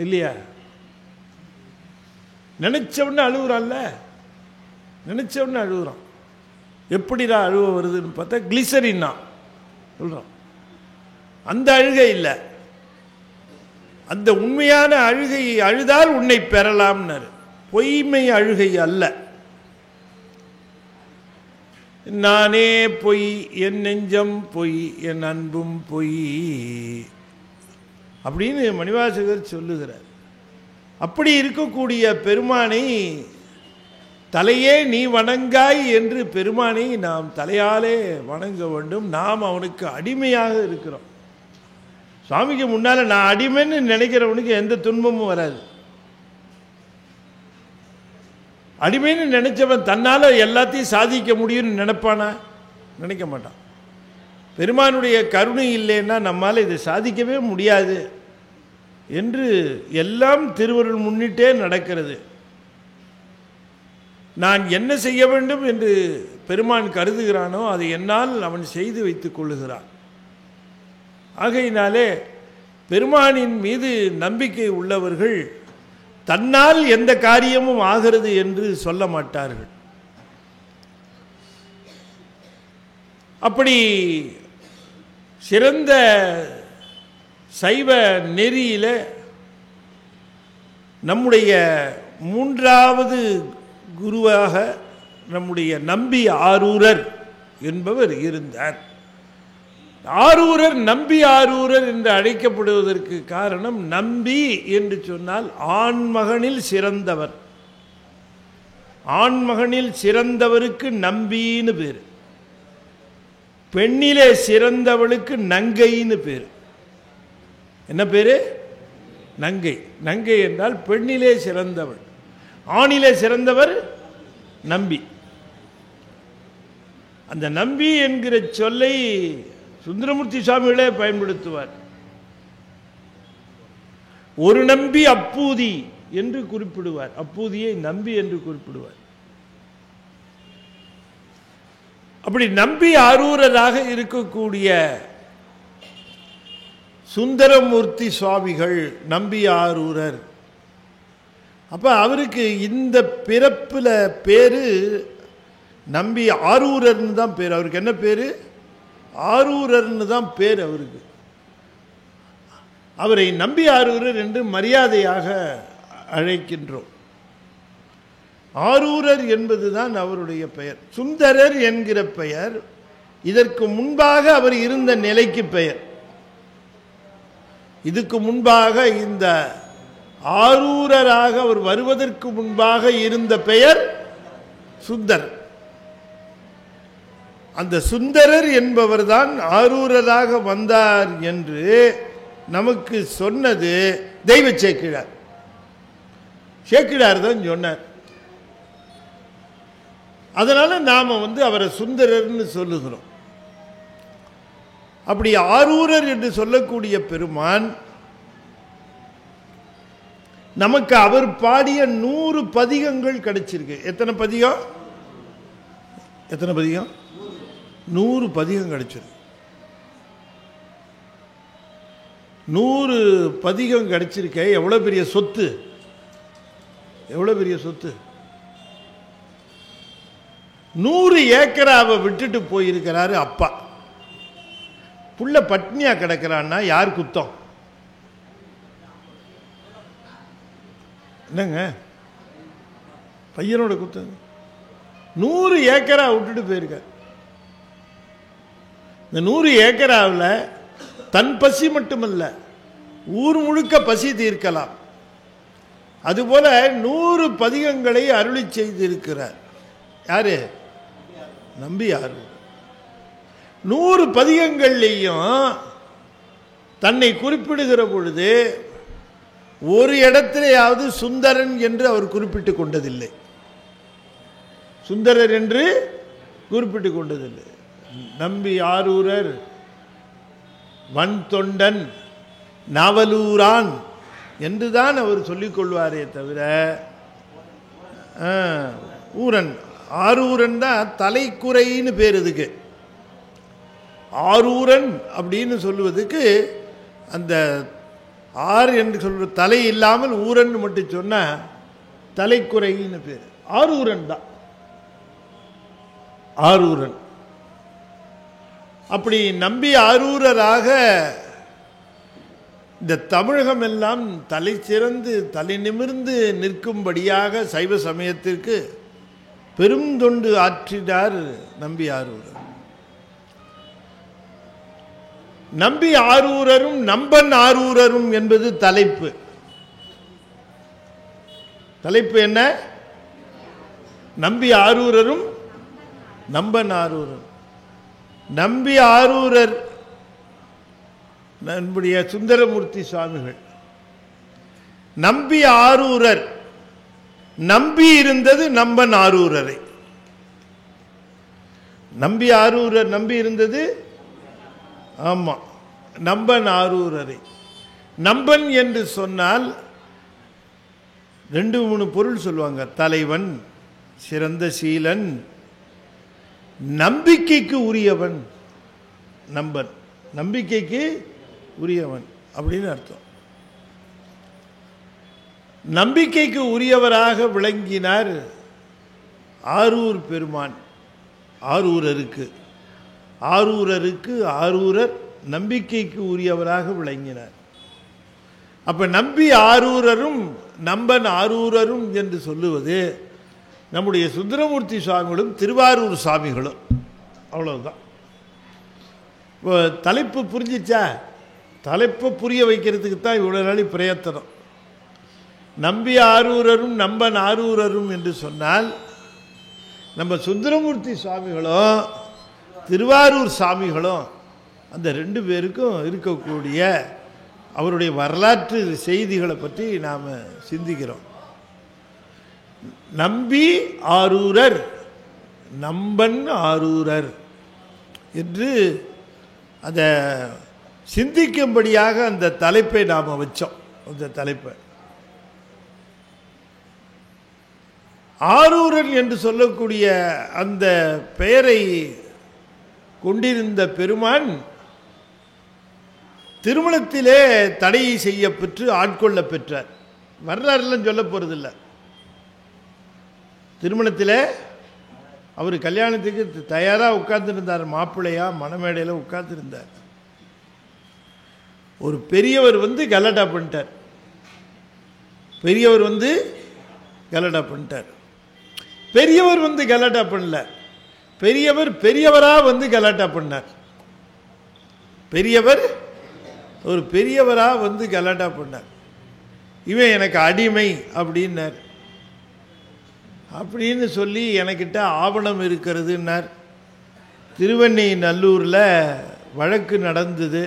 இல்லையா? நினைச்சவொன்னு அழுகுறான்ல, நினைச்சவொன்னு அழுகுறான். எப்படிடா அழுவ வருதுன்னு பார்த்தா கிளிசரின்னா சொல்றோம். அந்த அழுகை இல்லை, அந்த உண்மையான அழுகை. அழுதால் உன்னை பெறலாம்னாரு. பொய்மை அழுகை அல்ல. நானே பொய் என் நெஞ்சம் பொய் என் அன்பும் பொய் அப்படின்னு மணிவாசகர் சொல்லுகிறார். அப்படி இருக்கக்கூடிய பெருமானை தலையே நீ வணங்காய் என்று பெருமானை நாம் தலையாலே வணங்க வேண்டும். நாம் அவனுக்கு அடிமையாக இருக்கிறோம். சுவாமிக்கு முன்னால நான் அடிமைன்னு நினைக்கிறவனுக்கு எந்த துன்பமும் வராது. அடிமைன்னு நினைச்சவன் தன்னால எல்லாத்தையும் சாதிக்க முடியும்னு நினைப்பானா? நினைக்க மாட்டான். பெருமானுடைய கருணை இல்லைன்னா நம்மால் இதை சாதிக்கவே முடியாது என்று எல்லாம் திருவருள் முன்னிட்டே நடக்கிறது. நான் என்ன செய்ய வேண்டும் என்று பெருமான் கருதுகிறானோ அதை என்னால் அவன் செய்து வைத்துக் கொள்ளுகிறான். ஆகையினாலே பெருமானின் மீது நம்பிக்கை உள்ளவர்கள் தன்னால் எந்த காரியமும் ஆகிறது என்று சொல்ல மாட்டார்கள். அப்படி சிறந்த சைவ நெறியில நம்முடைய மூன்றாவது குருவாக நம்முடைய நம்பி ஆரூரர் என்பவர் இருந்தார். ஆரூரர் நம்பி ஆரூரர் என்று அழைக்கப்படுவதற்கு காரணம், நம்பி என்று சொன்னால் ஆண்மகனில் சிறந்தவர். ஆண்மகனில் சிறந்தவருக்கு நம்பின்னு பேர். பெண்ணிலே சிறந்தவளுக்கு நங்கைன்னு பேர். என்ன பேரு? நங்கை. நங்கை என்றால் பெண்ணிலே சிறந்தவள். ஆணிலே சிறந்தவர் நம்பி. அந்த நம்பி என்கிற சொல்லை சுந்தரமூர்த்தி சுவாமிகளே பயன்படுத்துவார். ஒரு நம்பி அப்பூதி என்று குறிப்பிடுவார். அப்பூதியை நம்பி என்று குறிப்பிடுவார். அப்படி நம்பி ஆரூரராக இருக்கக்கூடிய சுந்தரமூர்த்தி சுவாமிகள் நம்பி ஆரூரர். அப்ப அவருக்கு இந்த பிறப்பில் பேரு நம்பி ஆரூரர்னு தான் பேர். அவருக்கு என்ன பேரு? ஆரூரர்னு தான் பேர் அவருக்கு. அவரை நம்பி ஆரூரர் என்று மரியாதையாக அழைக்கின்றோம். ஆரூரர் என்பதுதான் அவருடைய பெயர். சுந்தரர் என்கிற பெயர் இதற்கு முன்பாக அவர் இருந்த நிலைக்கு பெயர். இதுக்கு முன்பாக இந்த ஆரூரராக அவர் வருவதற்கு முன்பாக இருந்த பெயர் சுந்தர். அந்த சுந்தரர் என்பவர் தான் ஆரூரராக வந்தார் என்று நமக்கு சொன்னது தெய்வ சேக்கிழார். சேக்கிழார் தான் சொன்னார். அதனால நாம அவரை சுந்தரர்னு சொல்லுகிறோம். அப்படி ஆரூரர் என்று சொல்லக்கூடிய பெருமான் நமக்கு அவர் பாடிய 100 பதிகங்கள் கிடைச்சிருக்கு. எத்தனை பதிகம்? எத்தனை பதிகம்? 100 பதிகம் கிடைச்சிருக்கு. 100 பதிகம் கிடைச்சிருக்க எவ்வளவு பெரிய சொத்து! எவ்வளவு பெரிய சொத்து! 100 ஏக்கராவை விட்டுட்டு போயிருக்கிறாரு அப்பா. புள்ள பட்னியா கிடக்கிறான்னா யார் குத்தம்? என்னங்க பையனோட குத்தம்? 100 ஏக்கரா விட்டுட்டு போயிருக்க. இந்த 100 ஏக்கராவில் தன் பசி மட்டுமல்ல, ஊர் முழுக்க பசி தீர்க்கலாம். அதுபோல 100 பதிகங்களை அருளி செய்திருக்கிறார். யாரு? நம்பி ஆரூரர். 100 பதிகங்கள்லையும் தன்னை குறிப்பிடுகிற பொழுது ஒரு இடத்திலேயாவது சுந்தரன் என்று அவர் குறிப்பிட்டுக் கொண்டதில்லை. சுந்தரர் என்று குறிப்பிட்டுக் கொண்டதில்லை. நம்பி ஆரூரர் வன் தொண்டன் நாவலூரான் என்றுதான் அவர் சொல்லிக் கொள்வாரே தவிர ஊரன் ஆரூரன் தான் தலைக்குறைன்னு பேர். இதுக்கு ஆரூரன் அப்படின்னு சொல்லுவதுக்கு அந்த ஆறு என்று சொல்ற தலை இல்லாமல் ஊரன் மட்டும் சொன்னா தலைக்குறைன்னு பேர். ஆரூரன் தான் ஆரூரன். அப்படி நம்பி ஆரூரராக இந்த தமிழகம் எல்லாம் தலை சிறந்து தலை நிமிர்ந்து நிற்கும்படியாக சைவ சமயத்திற்கு பெரும் தொண்டு ஆற்றினார் நம்பி ஆரூரர். நம்பி ஆரூரரும் நம்பன் ஆரூரரும் என்பது தலைப்பு. தலைப்பு என்ன? நம்பி ஆரூரரும் நம்பன் ஆரூரர். நம்பி ஆரூரர் நம்முடைய சுந்தரமூர்த்தி சுவாமிகள். நம்பி ஆரூரர் நம்பி இருந்தது நம்பன் ஆரூரரை. நம்பி ஆரூரர் நம்பி இருந்தது ஆமா நம்பன் ஆரூரரை. நம்பன் என்று சொன்னால் 2-3 பொருள் சொல்லுவாங்க. தலைவன், சிறந்த சீலன், நம்பிக்கைக்கு உரியவன். நம்பன் நம்பிக்கைக்கு உரியவன் அப்படின்னு அர்த்தம். நம்பிக்கைக்கு உரியவராக விளங்கினார் ஆரூர் பெருமான். ஆரூரருக்கு ஆரூரர் நம்பிக்கைக்கு உரியவராக விளங்கினார். அப்ப நம்பி ஆரூரரும் நம்பன் ஆரூரரும் என்று சொல்லுவது நம்முடைய சுந்தரமூர்த்தி சுவாமிகளும் திருவாரூர் சுவாமிகளும். அவ்வளவுதான். இப்போ தலைப்பு புரிஞ்சிச்சா? தலைப்பை புரிய வைக்கிறதுக்கு தான் இவ்வளோ நாளி பிரயத்தனம். நம்பி ஆரூரரும் நம்பன் ஆரூரரும் என்று சொன்னால் நம்ம சுந்தரமூர்த்தி சுவாமிகளும் திருவாரூர் சாமிகளும் அந்த 2 பேருக்கும் இருக்கக்கூடிய அவருடைய வரலாற்று செய்திகளை பற்றி நாம் சிந்திக்கிறோம். நம்பி ஆரூரர் நம்பன் ஆரூரர் என்று அதை சிந்திக்கும்படியாக அந்த தலைப்பை நாம் வச்சோம். அந்த தலைப்பை ஆரூரன் என்று சொல்லக்கூடிய அந்த பெயரை கொண்டிருந்த பெருமான் திருமணத்திலே தடை செய்ய பெற்று ஆட்கொள்ள பெற்றார். வரலாறுலாம் சொல்ல போறதில்லை. திருமணத்திலே அவர் கல்யாணத்துக்கு தயாராக உட்கார்ந்துருந்தார். மாப்பிள்ளையா மணமேடையில் உட்கார்ந்துருந்தார். ஒரு பெரியவர் வந்து கலாட்டா பண்ணிட்டார். பெரியவர் வந்து கலாட்டா பண்ணல. பெரியவர் பெரியவரா வந்து கலாட்டா பண்ணார். பெரியவர் ஒரு பெரியவரா வந்து கலாட்டா பண்ணார். இவன் எனக்கு அடிமை அப்படின்னார். அப்படின்னு சொல்லி எனக்கிட்ட ஆவணம் இருக்கிறதுன்னார். திருவெண்ணெய்நல்லூரில் வழக்கு நடந்தது.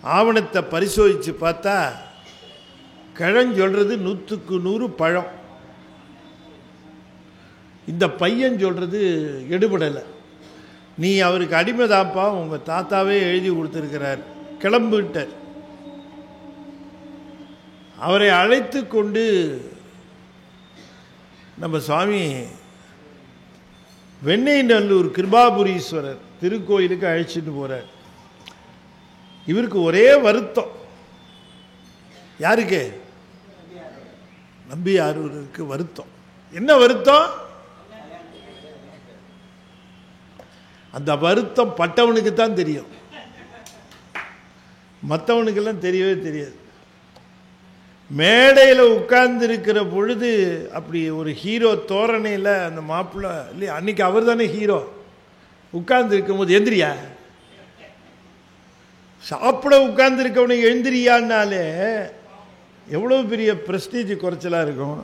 ஆவணத்தை பரிசோதித்து பார்த்தா கிழஞ்சொல்றது 100க்கு 100 பழம். இந்த பையன் சொல்கிறது எடுபடலை. நீ அவருக்கு அடிமைதான்ப்பா, உங்கள் தாத்தாவே எழுதி கொடுத்துருக்கிறார், கிளம்பிட்டார். அவரை அழைத்து கொண்டு நம்ம சுவாமி வெண்ணெய்நல்லூர் கிருபாபுரீஸ்வரர் திருக்கோயிலுக்கு அழைச்சிட்டு போகிறார். இவருக்கு ஒரே வருத்தம். யாருக்கு? நம்பி ஆரூருக்கு வருத்தம். என்ன வருத்தம்? அந்த வருத்தம் பட்டவனுக்கு தான் தெரியும், மற்றவனுக்கெல்லாம் தெரியவே தெரியாது. மேடையில் உட்கார்ந்து இருக்கிற பொழுது அப்படி ஒரு ஹீரோ தோரணையில் அந்த மாப்பிள்ளை இல்லையா, அன்னைக்கு அவர் தானே ஹீரோ, உட்கார்ந்து இருக்கும் போது எந்திரியா, சாப்பிட உட்கார்ந்து இருக்கவனுக்கு எழுந்திரியான்னாலே எவ்வளோ பெரிய பிரஸ்டீஜ் குறைச்சலாக இருக்கும்.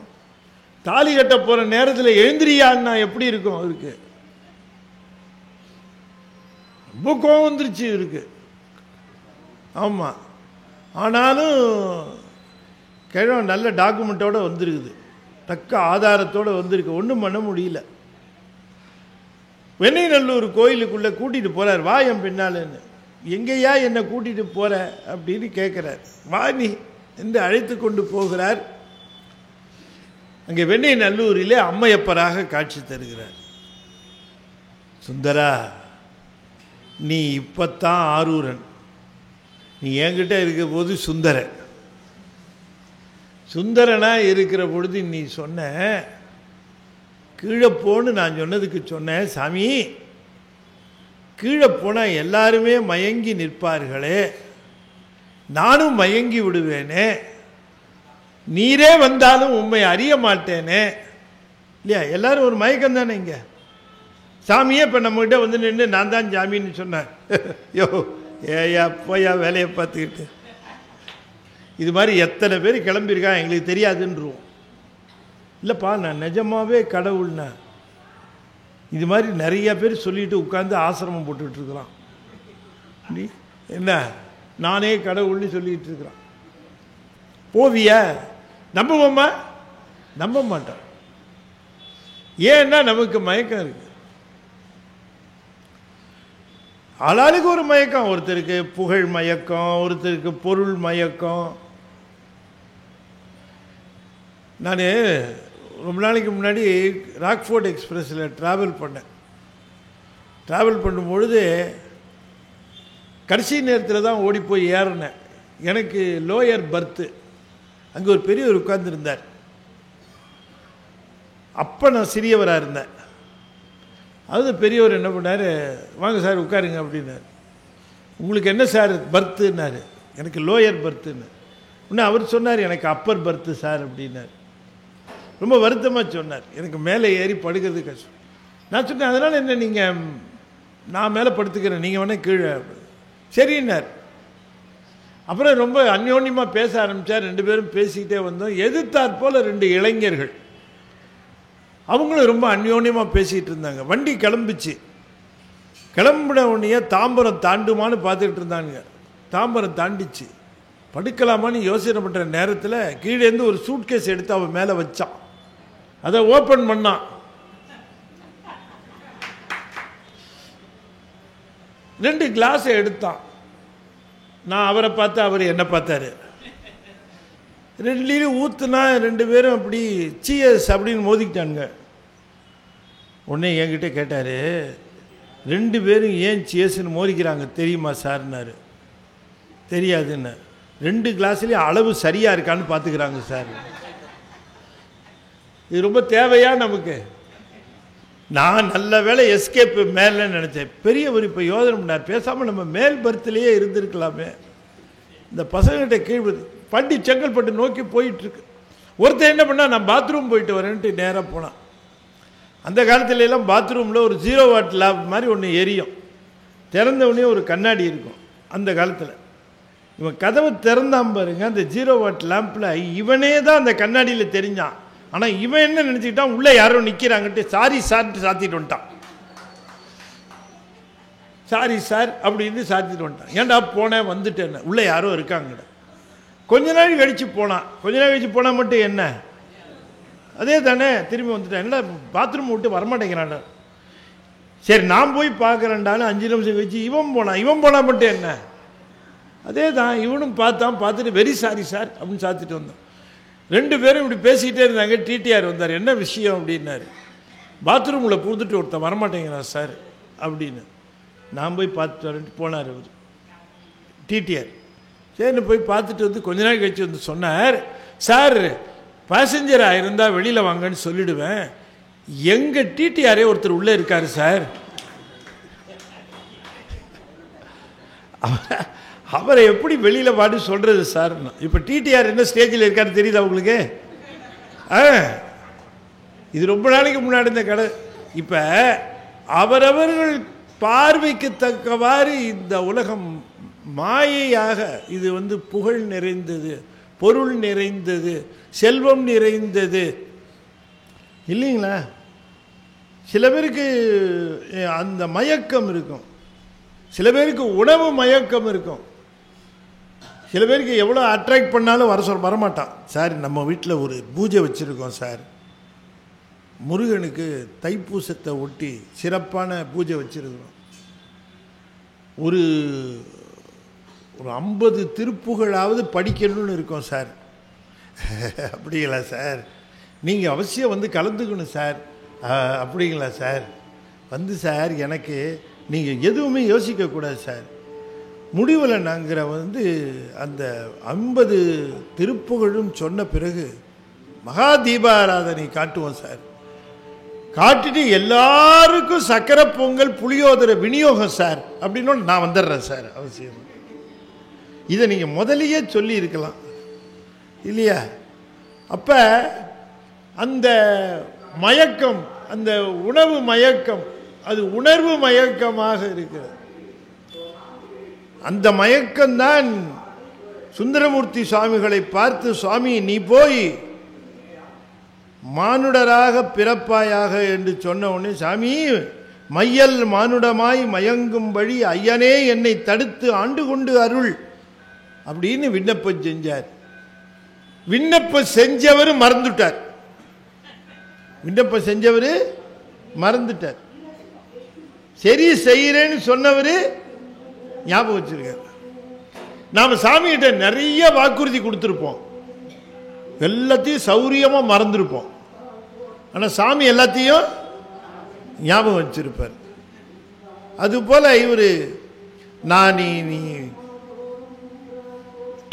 தாலி கட்ட போகிற நேரத்தில் எழுந்திரியான்னா எப்படி இருக்கும் அவருக்கு? ரொம்ப கோவம் வந்துருச்சு இருக்கு. ஆமாம், ஆனாலும் கிழவன் நல்ல டாக்குமெண்ட்டோடு வந்திருக்குது, தக்க ஆதாரத்தோடு வந்திருக்கு, ஒன்றும் பண்ண முடியல. வெண்ணெய்நல்லூர் கோயிலுக்குள்ளே கூட்டிகிட்டு போகிறார். வா என் பின்னாலன்னு. எங்கேயா என்னை கூட்டிகிட்டு போகிற அப்படின்னு கேட்குறார். வா நீ என்று அழைத்து கொண்டு போகிறார். அங்கே வெண்ணெய்நல்லூரிலே அம்மையப்பராக காட்சி தருகிறார். சுந்தரா, நீ இப்பத்தான் ஆரூரன், நீ என்கிட்ட இருக்கிற போது சுந்தரனா இருக்கிற பொழுது நீ சொன்ன கீழே போன்னு நான் சொன்னதுக்கு சொன்னேன், சாமி கீழே போனால் எல்லாருமே மயங்கி நிற்பார்களே, நானும் மயங்கி விடுவேனே, நீரே வந்தாலும் உண்மை அறிய மாட்டேனே இல்லையா? எல்லாரும் ஒரு மயக்கம் தானே. இங்கே சாமியே இப்போ நம்மகிட்ட வந்து நின்று நான் தான் சாமின்னு சொன்னேன். யோ ஏயா போயா வேலையை பார்த்துக்கிட்டு. இது மாதிரி எத்தனை பேர் கிளம்பியிருக்காங்க எங்களுக்கு தெரியாதுன்றோம். இல்லைப்பா நான் நிஜமாவே கடவுள்னா. இது மாதிரி நிறைய பேர் சொல்லிட்டு உட்காந்து ஆசிரமம் போட்டுக்கிட்டு இருக்கிறான். நீ என்ன நானே கடவுள்னு சொல்லிட்டு இருக்கிறான். போவிய நம்புவோமா? நம்ப மாட்டோம். ஏன்னா நமக்கு மயக்கம் இருக்கு. ஆளாளுக்கு ஒரு மயக்கம். ஒருத்தருக்கு புகழ் மயக்கம், ஒருத்தருக்கு பொருள் மயக்கம். நான் ரொம்ப நாளைக்கு முன்னாடி ராக்ஃபோர்ட் எக்ஸ்பிரஸில் ட்ராவல் பண்ணேன். ட்ராவல் பண்ணும்பொழுது கடைசி நேரத்தில் தான் ஓடி போய் ஏறினேன். எனக்கு லோயர் பர்த்து. அங்கே ஒரு பெரியவர் உட்கார்ந்துருந்தார். அப்போ நான் சிறியவராக இருந்தேன். அது பெரியவர் என்ன பண்ணார், வாங்க சார் உட்காருங்க அப்படின்னார். உங்களுக்கு என்ன சார் பர்த்துன்னாரு. எனக்கு லோயர் பர்த்துன்னு. இன்னும் அவர் சொன்னார் எனக்கு அப்பர் பர்த்து சார் அப்படின்னார். ரொம்ப வருத்தமாக சொன்னார். எனக்கு மேலே ஏறி படுக்கிறது கஷ்டம். நான் சொன்னேன் அதனால் என்ன, நீங்கள் நான் மேலே படுத்துக்கிறேன், நீங்கள் வேணால் கீழே. சரின்னார். அப்புறம் ரொம்ப அந்யோன்யமாக பேச ஆரம்பித்தார். 2 பேரும் பேசிக்கிட்டே வந்தோம். எதிர்த்தாற் போல் 2 இளைஞர்கள், அவங்களும் ரொம்ப அந்யோன்யமாக பேசிகிட்டு இருந்தாங்க. வண்டி கிளம்பிச்சு. கிளம்பின உடனே தாம்பரம் தாண்டுமான்னு பார்த்துக்கிட்டு இருந்தானுங்க. தாம்பரம் தாண்டிச்சு. படுக்கலாமான்னு யோசனை பண்ணுற நேரத்தில் கீழேருந்து ஒரு சூட்கேஸ் எடுத்து அவன் மேலே வச்சான். அதை ஓப்பன் பண்ணான். 2 கிளாஸை எடுத்தான். நான் அவரை பார்த்தா அவர் என்ன பார்த்தாரு. 2 ஊற்றுனா 2 பேரும் அப்படி சீயஸ் அப்படின்னு மோதிக்கிட்டானுங்க. உடனே என்கிட்ட கேட்டார், 2 பேரும் ஏன் சீயஸ்ன்னு மோதிக்கிறாங்க தெரியுமா சார்னாரு. தெரியாதுன்னு. 2 கிளாஸ்லேயும் அளவு சரியாக இருக்கான்னு பார்த்துக்கிறாங்க சார். இது ரொம்ப தேவையா நமக்கு? நான் நல்ல வேலை எஸ்கேப் மேலே நினச்சேன். பெரியவர் இப்போ யோசனை பண்ணார், பேசாமல் நம்ம மேல் பர்த்திலேயே இருந்திருக்கலாமே. இந்த பசங்கிட்ட கீழ் பண்டி செங்கல்பட்டு நோக்கி போயிட்டுருக்கு. ஒருத்தர் என்ன பண்ணால் நான் பாத்ரூம் போயிட்டு வரேன்ட்டு நேராக போனான். அந்த காலத்துலலாம் பாத்ரூமில் ஒரு 0 வாட் லேம்ப் மாதிரி ஒன்று எரியும். திறந்தவொடனே ஒரு கண்ணாடி இருக்கும். அந்த காலத்தில் இவன் கதவை திறந்தான் பாருங்க. அந்த 0 வாட் லேம்பில் இவனே தான் அந்த கண்ணாடியில் தெரிஞ்சான். ஆனால் இவன் என்ன நினச்சிக்கிட்டான், உள்ளே யாரோ நிற்கிறாங்கன்ட்டு சாரி சார்ட்டு சாத்திட்டு வந்துட்டான். சாரி சார் அப்படின்னு சாத்திட்டு வந்துட்டான். ஏன்டா போனேன் வந்துட்டேன்னு. உள்ளே யாரோ இருக்காங்க. கொஞ்ச நாள் கழித்து போனான். கொஞ்ச நாள் கழித்து போனால் மட்டும் என்ன, அதே தானே திரும்பி வந்துட்டேன். என்னடா பாத்ரூம் விட்டு வரமாட்டேங்கிறான்டா. சரி நான் போய் பார்க்குறேன்டான்னு 5 நிமிஷம் கழிச்சு இவன் போனான். இவன் போனால் மட்டும் என்ன, அதே தான். இவனும் பார்த்துட்டு வெரி சாரி சார் அப்படின்னு சாத்திட்டு வந்தான். 2 பேரும் இப்படி பேசிக்கிட்டே இருந்தாங்க. டிடிஆர் வந்தார். என்ன விஷயம் அப்படின்னாரு. பாத்ரூமில் பூந்துட்டு ஒருத்தன் வரமாட்டேங்கிறான் சார் அப்படின்னு. நான் போய் பார்த்துட்டு வரேன்ட்டு போனார் அவர் டிடிஆர். சரின்னு போய் பார்த்துட்டு வந்து கொஞ்ச நாள் கழிச்சு வந்து சொன்னார், சார் பேசஞ்சராக இருந்தால் வெளியில் வாங்கன்னு சொல்லிடுவேன், எங்கள் டிடிஆரே ஒருத்தர் உள்ளே இருக்கார் சார். அவரை எப்படி வெளியில் பாட்டு சொல்கிறது சார். இப்போ டிடிஆர் என்ன ஸ்டேஜில் இருக்காரு தெரியுதா உங்களுக்கு? இது ரொம்ப நாளைக்கு முன்னாடி இந்த கடை. இப்போ அவரவர்கள் பார்வைக்கு தக்கவாறு இந்த உலகம் மாயையாக, இது வந்து புகழ் நிறைந்தது, பொருள் நிறைந்தது, செல்வம் நிறைந்தது இல்லைங்களா? சில பேருக்கு அந்த மயக்கம் இருக்கும். சில பேருக்கு உணவு மயக்கம் இருக்கும். சில பேருக்கு எவ்வளோ அட்ராக்ட் பண்ணாலும் வரமாட்டான். சார் நம்ம வீட்டில் ஒரு பூஜை வச்சுருக்கோம் சார், முருகனுக்கு தைப்பூசத்தை ஒட்டி சிறப்பான பூஜை வச்சுருக்கிறோம், ஒரு 50 திருப்புகழாவது படிக்கணும்னு இருக்கோம் சார். அப்படிங்களா சார், நீங்கள் அவசியம் வந்து கலந்துக்கணும் சார். அப்படிங்களா சார், வந்து சார் எனக்கு நீங்கள் எதுவுமே யோசிக்கக்கூடாது சார். முடிவில் நாங்கள் வந்து அந்த 50 திருப்புகழும் சொன்ன பிறகு மகா தீபாராதனை காட்டுவோம் சார். காட்டிட்டு எல்லாருக்கும் சக்கரை பொங்கல் புளியோதரை விநியோகம் சார் அப்படின்னு நான் வந்துடுறேன் சார் அவசியம். இதை நீங்கள் முதலியே சொல்லி இருக்கலாம் இல்லையா? அப்போ அந்த மயக்கம், அந்த உணவு மயக்கம், அது உணர்வு மயக்கமாக இருக்கிறது. அந்த மயக்கம்தான் சுந்தரமூர்த்தி சுவாமிகளை பார்த்து, சுவாமி நீ போய் மானுடராக பிறப்பாயாக என்று சொன்ன உடனே, சாமி மையல் மானுடமாய் மயங்கும் வழி ஐயனே என்னை தடுத்து ஆண்டு கொண்டு அருள் அப்படின்னு விண்ணப்பம் செஞ்சார். விண்ணப்பம் செஞ்சவர் மறந்துட்டார். விண்ணப்பம் செஞ்சவர் மறந்துட்டார். சரி செய்கிறேன்னு சொன்னவர் ஞாபகம் வச்சிருக்கார். நாம் சாமிகிட்ட நிறைய வாக்குறுதி கொடுத்துருப்போம், எல்லாத்தையும் சௌரியமாக மறந்துருப்போம். ஆனால் சாமி எல்லாத்தையும் ஞாபகம் வச்சிருப்பார். அதுபோல் இவர் நீ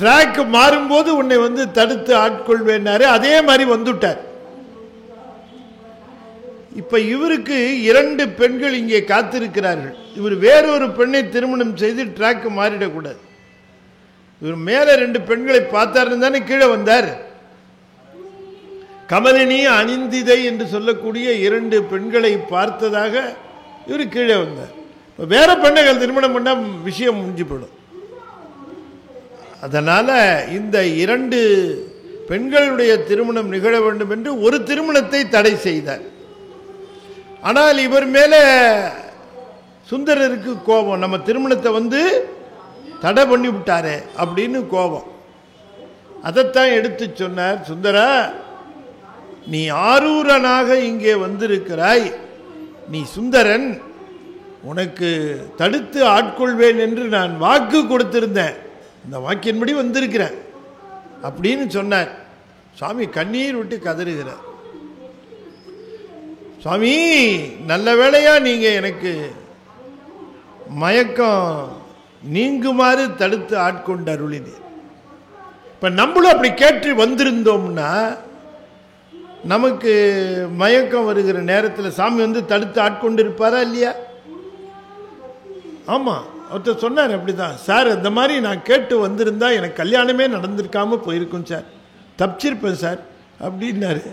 ட்ராக் மாறும்போது உன்னை வந்து தடுத்து ஆட்கொள்வேன்னாரு. அதே மாதிரி வந்துட்டார். இப்ப இவருக்கு 2 பெண்கள் இங்கே காத்திருக்கிறார்கள். இவர் வேறொரு பெண்ணை திருமணம் செய்து ட்ராக் மாறிடக்கூடாது. இவர் மேல 2 பெண்களை பார்த்தாருன்னு தானே கீழே வந்தார். கமலினி அணிந்திதை என்று சொல்லக்கூடிய 2 பெண்களை பார்த்ததாக இவர் கீழே வந்தார். வேற பெண்கள் திருமணம் பண்ண விஷயம் முடிஞ்சு போயிடும். அதனால இந்த 2 பெண்களுடைய திருமணம் நிகழ வேண்டும் என்று ஒரு திருமணத்தை தடை செய்தார். ஆனால் இவர் மேல சுந்தரருக்கு கோபம், நம்ம திருமணத்தை வந்து தடை பண்ணி விட்டாரே அப்படின்னு கோபம். அதைத்தான் எடுத்து சொன்னார். சுந்தரா, நீ ஆரூரனாக இங்கே வந்திருக்கிறாய், நீ சுந்தரன், உனக்கு தடுத்து ஆட்கொள்வேன் என்று நான் வாக்கு கொடுத்திருந்தேன், இந்த வாக்கின்படி வந்திருக்கிறேன் அப்படின்னு சொன்னார். சுவாமி கண்ணீர் விட்டு கதறுகிறார். சுவாமி, நல்ல வேளையா நீங்க எனக்கு மயக்கம் நீங்குமாறு தடுத்து ஆட்கொண்டு அருளினீர். இப்ப நம்மளும் அப்படி கேட்டு வந்திருந்தோம்னா நமக்கு மயக்கம் வருகிற நேரத்தில் சாமி வந்து தடுத்து ஆட்கொண்டு இருப்பாரா இல்லையா? ஆமா, ஒருத்தர் சொன்னார் அப்படிதான், சார் இந்த மாதிரி நான் கேட்டு வந்திருந்தா எனக்கு கல்யாணமே நடந்திருக்காம போயிருக்கும் சார், தப்பிச்சிருப்பேன் சார் அப்படின்னாரு.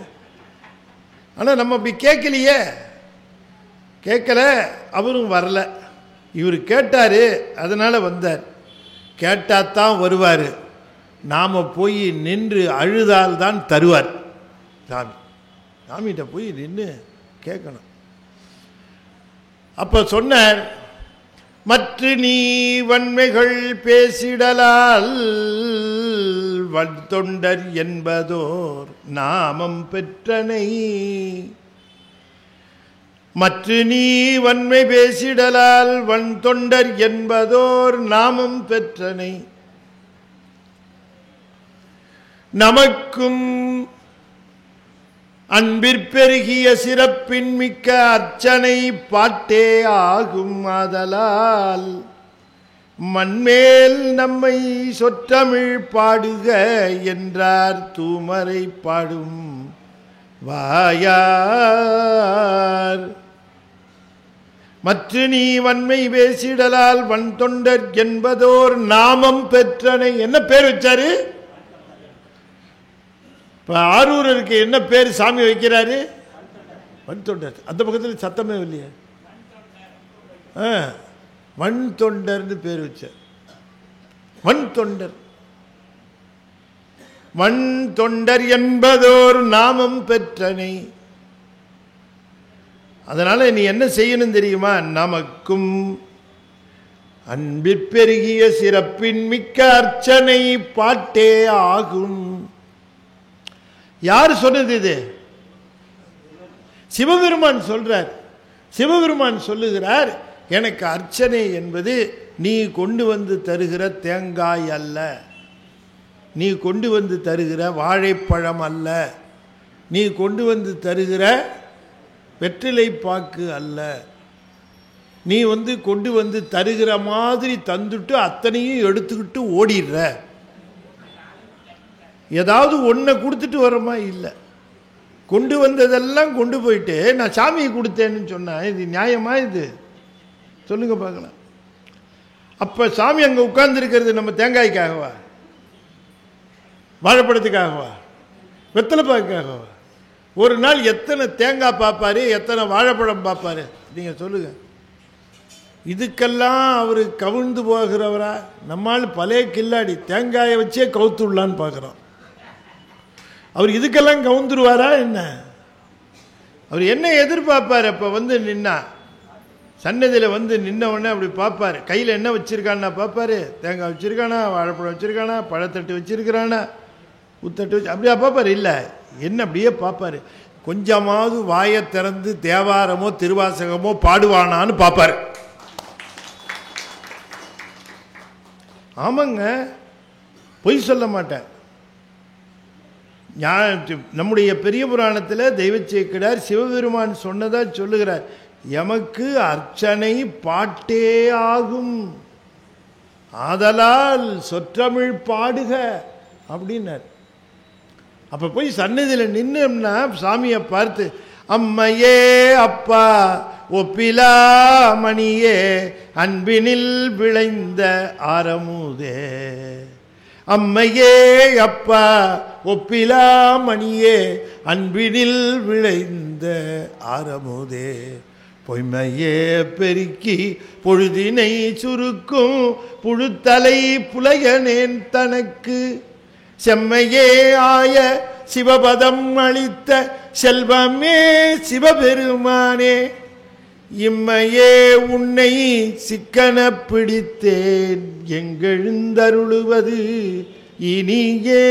ஆனால் நம்ம அப்படி கேட்கலையே, கேட்கல, அவரும் வரல. இவர் கேட்டார், அதனால வந்தார். கேட்டாத்தான் வருவார், நாம் போய் நின்று அழுதால்தான் தருவார். சாமி சாமிகிட்ட போய் நின்று கேட்கணும். அப்போ சொன்னார், மற்ற நீ வன்மைகள் பேசிடலால் வன் தொண்டர் என்பதோர் நாமம் பெற்றனை. மற்ற நீ வன்மை பேசிடலால் வன் தொண்டர் என்பதோர் நாமம் பெற்றனை. நமக்கும் அன்பிற்பெருகிய சிறப்பின் மிக்க அர்ச்சனை பாட்டே ஆகும். ஆதலால் மண்மேல் நம்மை சொற்றமிழ் பாடுக என்றார் தூமரை பாடும் வாயார். மற்ற நீ வன்மை பேசிடலால் வன் தொண்டர் என்பதோர் நாமம் பெற்றனை. என்ன பேர் வச்சாரு? இப்போ ஆரூரருக்கு என்ன பேர் சாமி வைக்கிறாரு? வன் தொண்டர். அந்த பக்கத்தில் சத்தமே இல்லையே, வன் தொண்டர்னு பேர் வச்சார். வன் தொண்டர், வன் தொண்டர் என்பதோர் நாமம் பெற்றனை. அதனால நீ என்ன செய்யணும் தெரியுமா? நமக்கும் அன்பிற்பெருகிய சிறப்பின் மிக்க அர்ச்சனை பாட்டே ஆகும். யார் சொன்னது இது? சிவபெருமான் சொல்றார். சிவபெருமான் சொல்லுகிறார், எனக்கு அர்ச்சனை என்பது நீ கொண்டு வந்து தருகிற தேங்காய் அல்ல, நீ கொண்டு வந்து தருகிற வாழைப்பழம் அல்ல, நீ கொண்டு வந்து தருகிற வெற்றிலை பாக்கு அல்ல, நீ வந்து கொண்டு வந்து தருகிற மாதிரி தந்துட்டு அத்தனையும் எடுத்துக்கிட்டு ஓடிடுற. ஏதாவது ஒன்றை கொடுத்துட்டு வரமா? இல்லை, கொண்டு வந்ததெல்லாம் கொண்டு போயிட்டு நான் சாமியை கொடுத்தேன்னு சொன்னேன். இது நியாயமா? இது சொல்லுங்க பார்க்கலாம். அப்ப சாமி அங்க உட்கார்ந்து இருக்கிறது நம்ம தேங்காய்க்காகவா, வாழைப்பழத்துக்காகவா, வெத்தலைப்பாக்காகவா? ஒரு நாள் எத்தனை தேங்காய் பார்ப்பாரு, எத்தனை வாழைப்பழம் பார்ப்பாரு? நீங்க சொல்லுங்க. இதுக்கெல்லாம் அவர் கவிழ்ந்து போகிறவரா? நம்மால் பழைய கில்லாடி தேங்காயை வச்சே கவுத்துள்ளான்னு பார்க்குறோம். அவர் இதுக்கெல்லாம் கவுந்துருவாரா என்ன? அவர் என்ன எதிர்பார்ப்பார்? அப்போ வந்து நின்னா சன்னதியில் வந்து நின்ன உடனே அப்படி பார்ப்பார். கையில் என்ன வச்சுருக்கான்னா பார்ப்பார். தேங்காய் வச்சுருக்கானா, வாழைப்பழம் வச்சுருக்கானா, பழத்தட்டு வச்சுருக்கிறானா, உத்தட்டு வச்சு அப்படியா பார்ப்பார்? இல்லை, என்ன அப்படியே பார்ப்பார். கொஞ்சமாவது வாயை திறந்து தேவாரமோ திருவாசகமோ பாடுவானான்னு பார்ப்பார். ஆமாங்க, பொய் சொல்ல மாட்டேன். நம்முடைய பெரிய புராணத்தில் தெய்வச்சேக்கிடார் சிவபெருமான் சொன்னதா சொல்லுகிறார், எமக்கு அர்ச்சனை பாட்டே ஆகும், ஆதலால் சொற்றமிழ் பாடுக அப்படின்னார். அப்போ போய் சன்னதியில் நின்னோம்னா சாமியை பார்த்து, அம்மையே அப்பா ஒப்பிலா மணியே அன்பினில் விளைந்த ஆரமுதே, அம்மையே அப்பா ஒப்பிலா மணியே அன்பினில் விளைந்த ஆரமுதே, பொய்மையே பெருக்கி பொழுதினை சுருக்கும் புழுத்தலை புலையனேன் தனக்கு, செம்மையே ஆய சிவபதம் அளித்த செல்வமே சிவபெருமானே, இம்மையே உன்னை சிக்கன பிடித்தேன் எங்கெழுந்தருளுவது இனியே.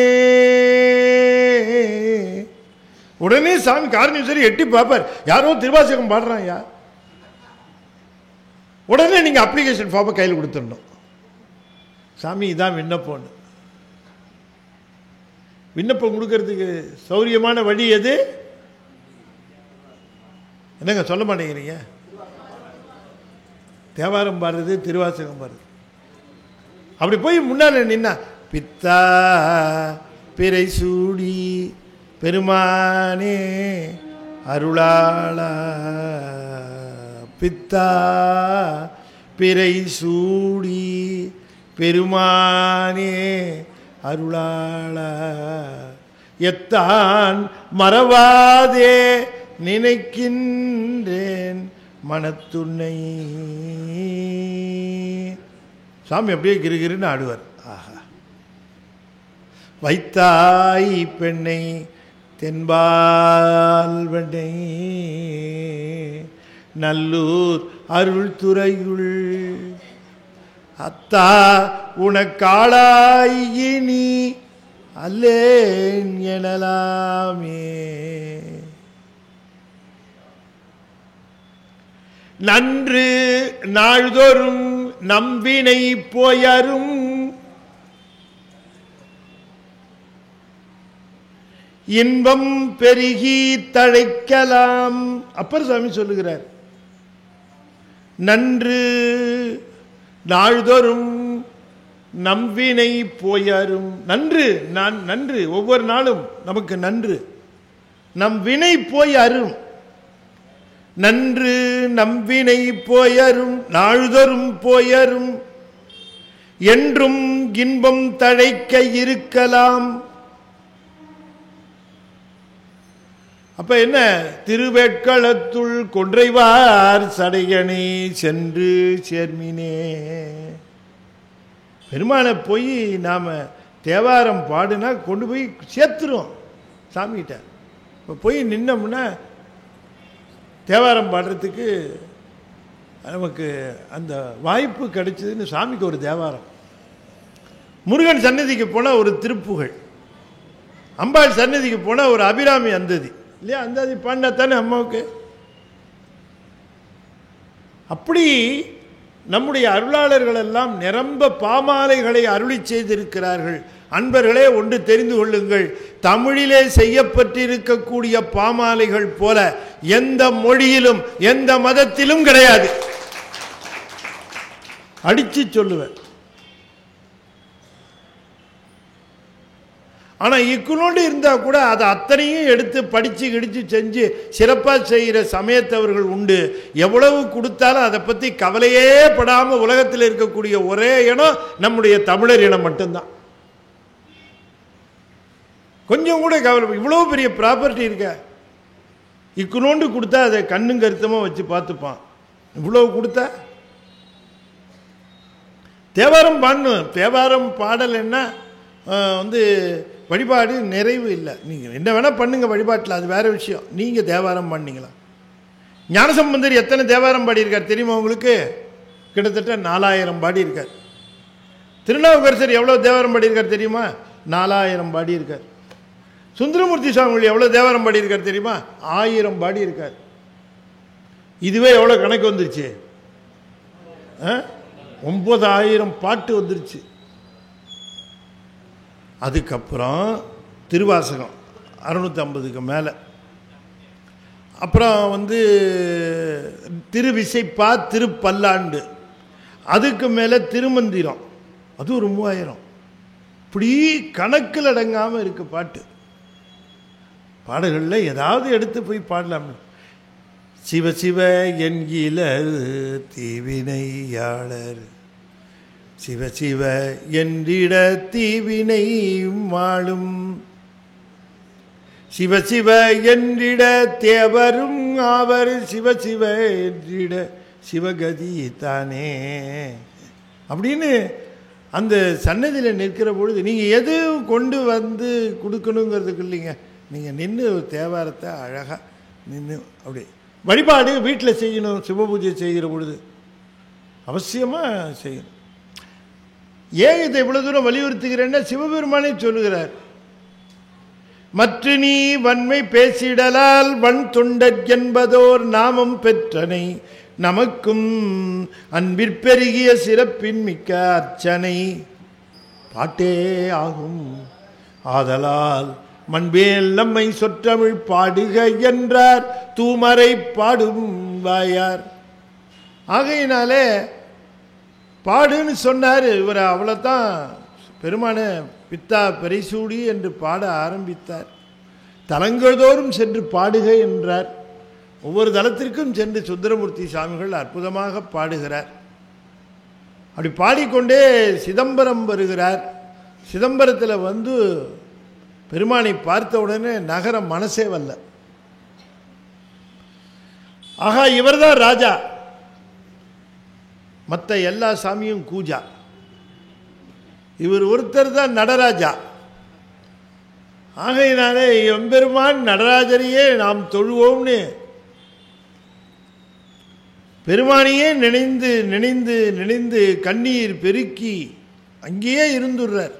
உடனே சாமி காரணேஸ்வரி எட்டி பார்ப்பார், யாரோ திருவாசகம் பாடுறான் யார். உடனே நீங்க அப்ளிகேஷன் ஃபார்மை கையில் கொடுத்துடணும். சாமி இதான் விண்ணப்பம். விண்ணப்பம் கொடுக்கறதுக்கு சௌரியமான வழி எது? என்னங்க சொல்ல மாட்டேங்கிறீங்க? தேவாரம் பாடுறது, திருவாசகம் பாடுறது. அப்படி போய் முன்னால நின்னா, பித்தா பிறை சூடி பெருமானே அருளாளா, பித்தா பிறை சூடி பெருமானே அருளாளா, எத்தான் மறவாதே நினைக்கின்றேன் மனத்துணை. சாமி அப்படியே கிருகிருன்னு ஆடுவார். ஆஹா, வைத்தாய் பெண்ணை தென்பால் வெண்ணை நல்லூர் அருள் துறையுள், அத்தா உனக்காளாயினி அல்லேன் எனலாமே, நன்று நாள்தோறும் நம்பினை போயரும் இன்பம் பெருகி தழைக்கலாம். அப்பர் சாமி சொல்லுகிறார், நன்று நாள்தோறும் நம்பினை போயரும். நன்று, நான் நன்று, ஒவ்வொரு நாளும் நமக்கு நன்று, நம் வினை போய் அரும். நன்று நம்பினை போயரும் நாள்தோறும் போயரும் என்றும் இன்பம் தழைக்க இருக்கலாம். அப்ப என்ன? திருவேட்களத்துள் கொன்றைவார் சடையணை சென்று சேர்மினே. பெருமானை போய் நாம தேவாரம் பாடுனா கொண்டு போய் சேர்த்துரும் சாமிகிட்ட. இப்போ போய் நின்னோம்னா தேவாரம் பாடுறதுக்கு நமக்கு அந்த வாய்ப்பு கிடைச்சதுன்னு சாமிக்கு ஒரு தேவாரம். முருகன் சன்னதிக்கு போனால் ஒரு திருப்புகழ், அம்பாள் சன்னதிக்கு போனால் ஒரு அபிராமி அந்ததி இல்லையா? அந்ததி பாடினா தானே அம்மாவுக்கு. அப்படி நம்முடைய அருளாளர்கள் எல்லாம் நிரம்ப பாமாலைகளை அருளி செய்திருக்கிறார்கள். அன்பர்களே, ஒன்று தெரிந்து கொள்ளுங்கள், தமிழிலே செய்யப்பட்டிருக்கக்கூடிய பாமாலைகள் போல எந்த மொழியிலும் எந்த மதத்திலும் கிடையாது. அடிச்சு சொல்லுவேன். ஆனால் இக்குனோண்டு இருந்தால் கூட அதை அத்தனையும் எடுத்து படித்து கிடிச்சு செஞ்சு சிறப்பாக செய்கிற சமயத்தவர்கள் உண்டு. எவ்வளவு கொடுத்தாலும் அதை பற்றி கவலையே படாமல் உலகத்தில் இருக்கக்கூடிய ஒரே இனம் நம்முடைய தமிழர் இனம் மட்டும்தான். கொஞ்சம் கூட கவலை. இவ்வளோ பெரிய ப்ராப்பர்ட்டி இருக்க, இக்குனோண்டு கொடுத்தா அதை கண்ணும் கருத்தமாக வச்சு பார்த்துப்பான். இவ்வளவு கொடுத்தா தேவாரம் பாடணும். தேவாரம் பாடல் என்ன? வந்து வழிபாடு நிறைவு இல்லை. நீங்கள் என்ன வேணால் பண்ணுங்கள் வழிபாட்டில், அது வேறு விஷயம். நீங்கள் தேவாரம் பண்ணீங்களா? ஞானசம்பந்தர் எத்தனை தேவாரம் பாடியிருக்கார் தெரியுமா உங்களுக்கு? கிட்டத்தட்ட 4000 பாடியிருக்கார். திருநாவுக்கரசர் எவ்வளோ தேவாரம் பாடியிருக்கார் தெரியுமா? 4000 பாடியிருக்கார். சுந்தரமூர்த்தி சுவாமிகள் எவ்வளோ தேவாரம் பாடியிருக்கார் தெரியுமா? 1000 பாடியிருக்கார். இதுவே எவ்வளோ கணக்கு வந்துருச்சு? 9000 பாட்டு வந்துருச்சு. அதுக்கப்புறம் திருவாசகம் 650க்கு மேலே, அப்புறம் வந்து திருவிசைப்பா, திருப்பல்லாண்டு, அதுக்கு மேலே திருமந்திரம், அது ஒரு 3000. இப்படி கணக்கில் அடங்காமல் இருக்கு பாட்டு. பாடல்களில் ஏதாவது எடுத்து போய் பாடலாம். சிவ சிவ என்கில தீவினையாளர், சிவ சிவ என்றிட தீவினை மாளும், சிவ சிவ என்றிட தேவரும் ஆவர், சிவ சிவ என்றிட சிவகதி தானே அப்படின்னு அந்த சன்னதியில் நிற்கிற பொழுது நீங்கள் எதுவும் கொண்டு வந்து கொடுக்கணுங்கிறதுக்கு இல்லைங்க. நீங்கள் நின்று தேவாரத்தை அழகாக நின்று அப்படி வழிபாடு வீட்டில் செய்யணும். சிவபூஜை செய்கிற பொழுது அவசியமாக செய்யணும். ஏன் இதை இவ்வளோ தூரம் வலியுறுத்துகிறேன்னா, சிவபெருமானே சொல்லுகிறார், மற்ற நீ வன்மை பேசிடலால் வன் தொண்டற் என்பதோர் நாமம் பெற்றனை, நமக்கும் அன்பிற்பெருகிய சிறப்பின் மிக்க அர்ச்சனை பாட்டே ஆகும். ஆதலால் மண்பேல் நம்மை சொற்றமிழ் பாடுக என்றார் தூமரை பாடும் வாயார். ஆகையினாலே பாடுன்னு சொன்னார். இவர் அவ்வளோதான் பெருமான பித்தா பெரிசூடி என்று பாட ஆரம்பித்தார். தலங்கள்தோறும் சென்று பாடுக என்றார். ஒவ்வொரு தலத்திற்கும் சென்று சுந்தரமூர்த்தி சுவாமிகள் அற்புதமாக பாடுகிறார். அப்படி பாடிக்கொண்டே சிதம்பரம் வருகிறார். சிதம்பரத்தில் வந்து பெருமானை பார்த்த உடனே நகர மனசே வரல. ஆகா, இவர்தான் ராஜா, மற்ற எல்லா சாமியும் கூஜா, இவர் ஒருத்தர் தான் நடராஜா. ஆகையினாலே எம்பெருமான் நடராஜரையே நாம் தொழுவோம்னு பெருமானையே நினைந்து நினைந்து நினைந்து கண்ணீர் பெருக்கி அங்கேயே இருந்துடுறார்.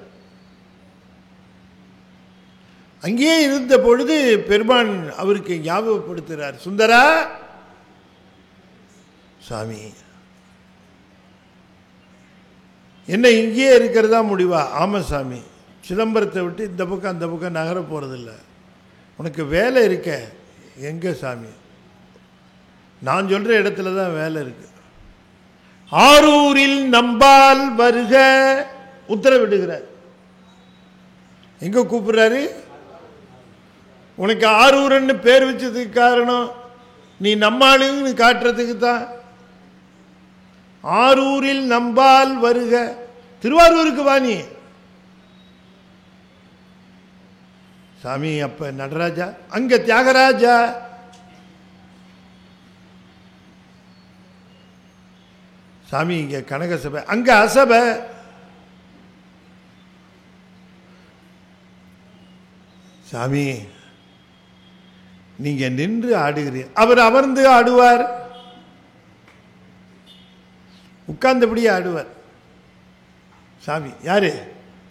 அங்கேயே இருந்த பொழுது பெருமான் அவருக்கு ஞாபகப்படுத்துகிறார், சுந்தரா சாமி என்ன இங்கேயே இருக்கிறதா முடிவா? ஆமாம் சாமி, சிதம்பரத்தை விட்டு இந்த பக்கம் அந்த பக்கம் நகர போகிறதில்ல, உனக்கு வேலை இருக்க. எங்கே சாமி? நான் சொல்கிற இடத்துல தான் வேலை இருக்கு. ஆரூரில் நம்பால் வருக உத்தரவிடுகிறார். எங்கே கூப்பிடுறாரு? உனக்கு ஆரூரன்னு பேர் வச்சதுக்கு காரணம் நீ நம்மாளுன்னு காட்டுறதுக்கு தான். ஆரூரில் நம்பால் வருக, திருவாரூருக்கு வா நீ. சாமி அப்ப நடராஜா, அங்க தியாகராஜா. சாமி இங்க கனக சபை, அங்க அசபை. சாமி நீங்க நின்று ஆடுகிறீர், அவர் அமர்ந்து ஆடுவார், உட்கார்ந்தபடியே ஆடுவார். சாமி யாரு?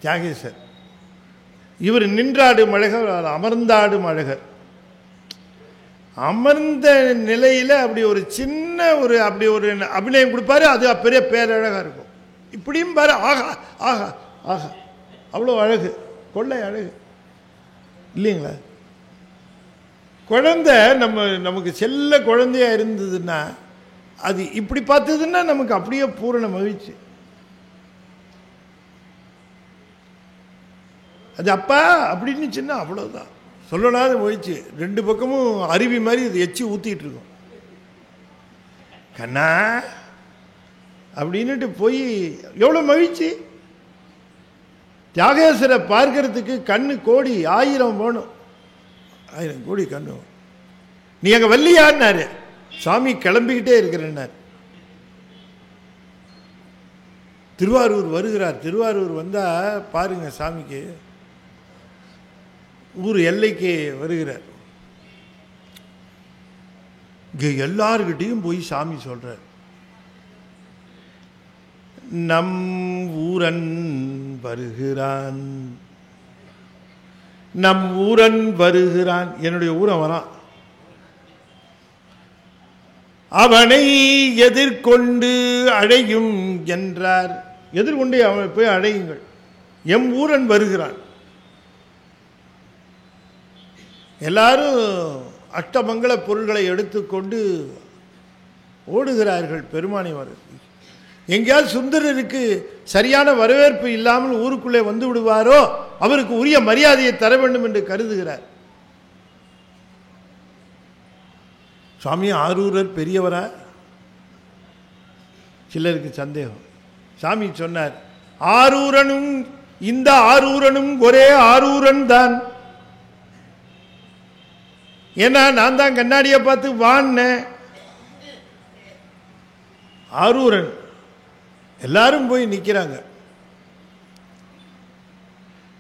தியாகேசர். இவர் நின்றாடு அழகர், அமர்ந்தாடும் அழகர். அமர்ந்த நிலையில அப்படி ஒரு சின்ன ஒரு அப்படி ஒரு அபிநயம் கொடுப்பாரு, அது பெரிய பேரழகா இருக்கும். இப்படியும் பாரு, ஆகா ஆகா ஆகா, அவ்வளோ அழகு, கொள்ளை அழகு இல்லைங்களா? குழந்தை நமக்கு செல்ல குழந்தையா இருந்ததுன்னா அது இப்படி பார்த்ததுன்னா நமக்கு அப்படியே பூரண மகிழ்ச்சி. அது அப்பா அப்படின்னு சின்ன அவ்வளோதான், சொல்லலாத மகிழ்ச்சி. ரெண்டு பக்கமும் அருவி மாதிரி இது எச்சி ஊற்றிட்டு இருக்கும். கண்ணா அப்படின்னுட்டு போய் எவ்வளோ மகிழ்ச்சி. தியாகேசரை பார்க்கறதுக்கு கண்ணு கோடி 1000 போகணும், 1000 கோடி கண்ணு. நீ அங்கே வல்லியான்னாரு, சாமி கிளம்பிக்கிட்டே இருக்கிறேன்னார். திருவாரூர் வருகிறார். திருவாரூர் வந்தால் பாருங்க, சாமிக்கு ஊர் எல்லைக்கு வருகிறார். இங்கே எல்லார்கிட்டையும் போய் சாமி சொல்றார், நம் ஊரன் வருகிறான், நம் ஊரன் வருகிறான், என்னுடைய ஊரன் வரான், அவனை எதிர்கொண்டு அழையும் என்றார். எதிர்கொண்டு அவனை போய் அழையுங்கள், எம் ஊரன் வருகிறான். எல்லாரும் அஷ்டமங்கள பொருள்களை எடுத்துக்கொண்டு ஓடுகிறார்கள் பெருமானை வர. எங்கேயாவது சுந்தரருக்கு சரியான வரவேற்பு இல்லாமல் ஊருக்குள்ளே வந்து விடுவாரோ அவருக்கு உரிய மரியாதையை தர வேண்டும் என்று கருதுகிறார். சுவாமி ஆரூரர் பெரியவரா? சிலருக்கு சந்தேகம். சாமி சொன்னார், ஆரூரனும் இந்த ஆரூரனும் ஒரே ஆரூரன் தான். ஏன்னா நான் தான் கண்ணாடியை பார்த்து வான்ன ஆரூரன். எல்லாரும் போய் நிற்கிறாங்க.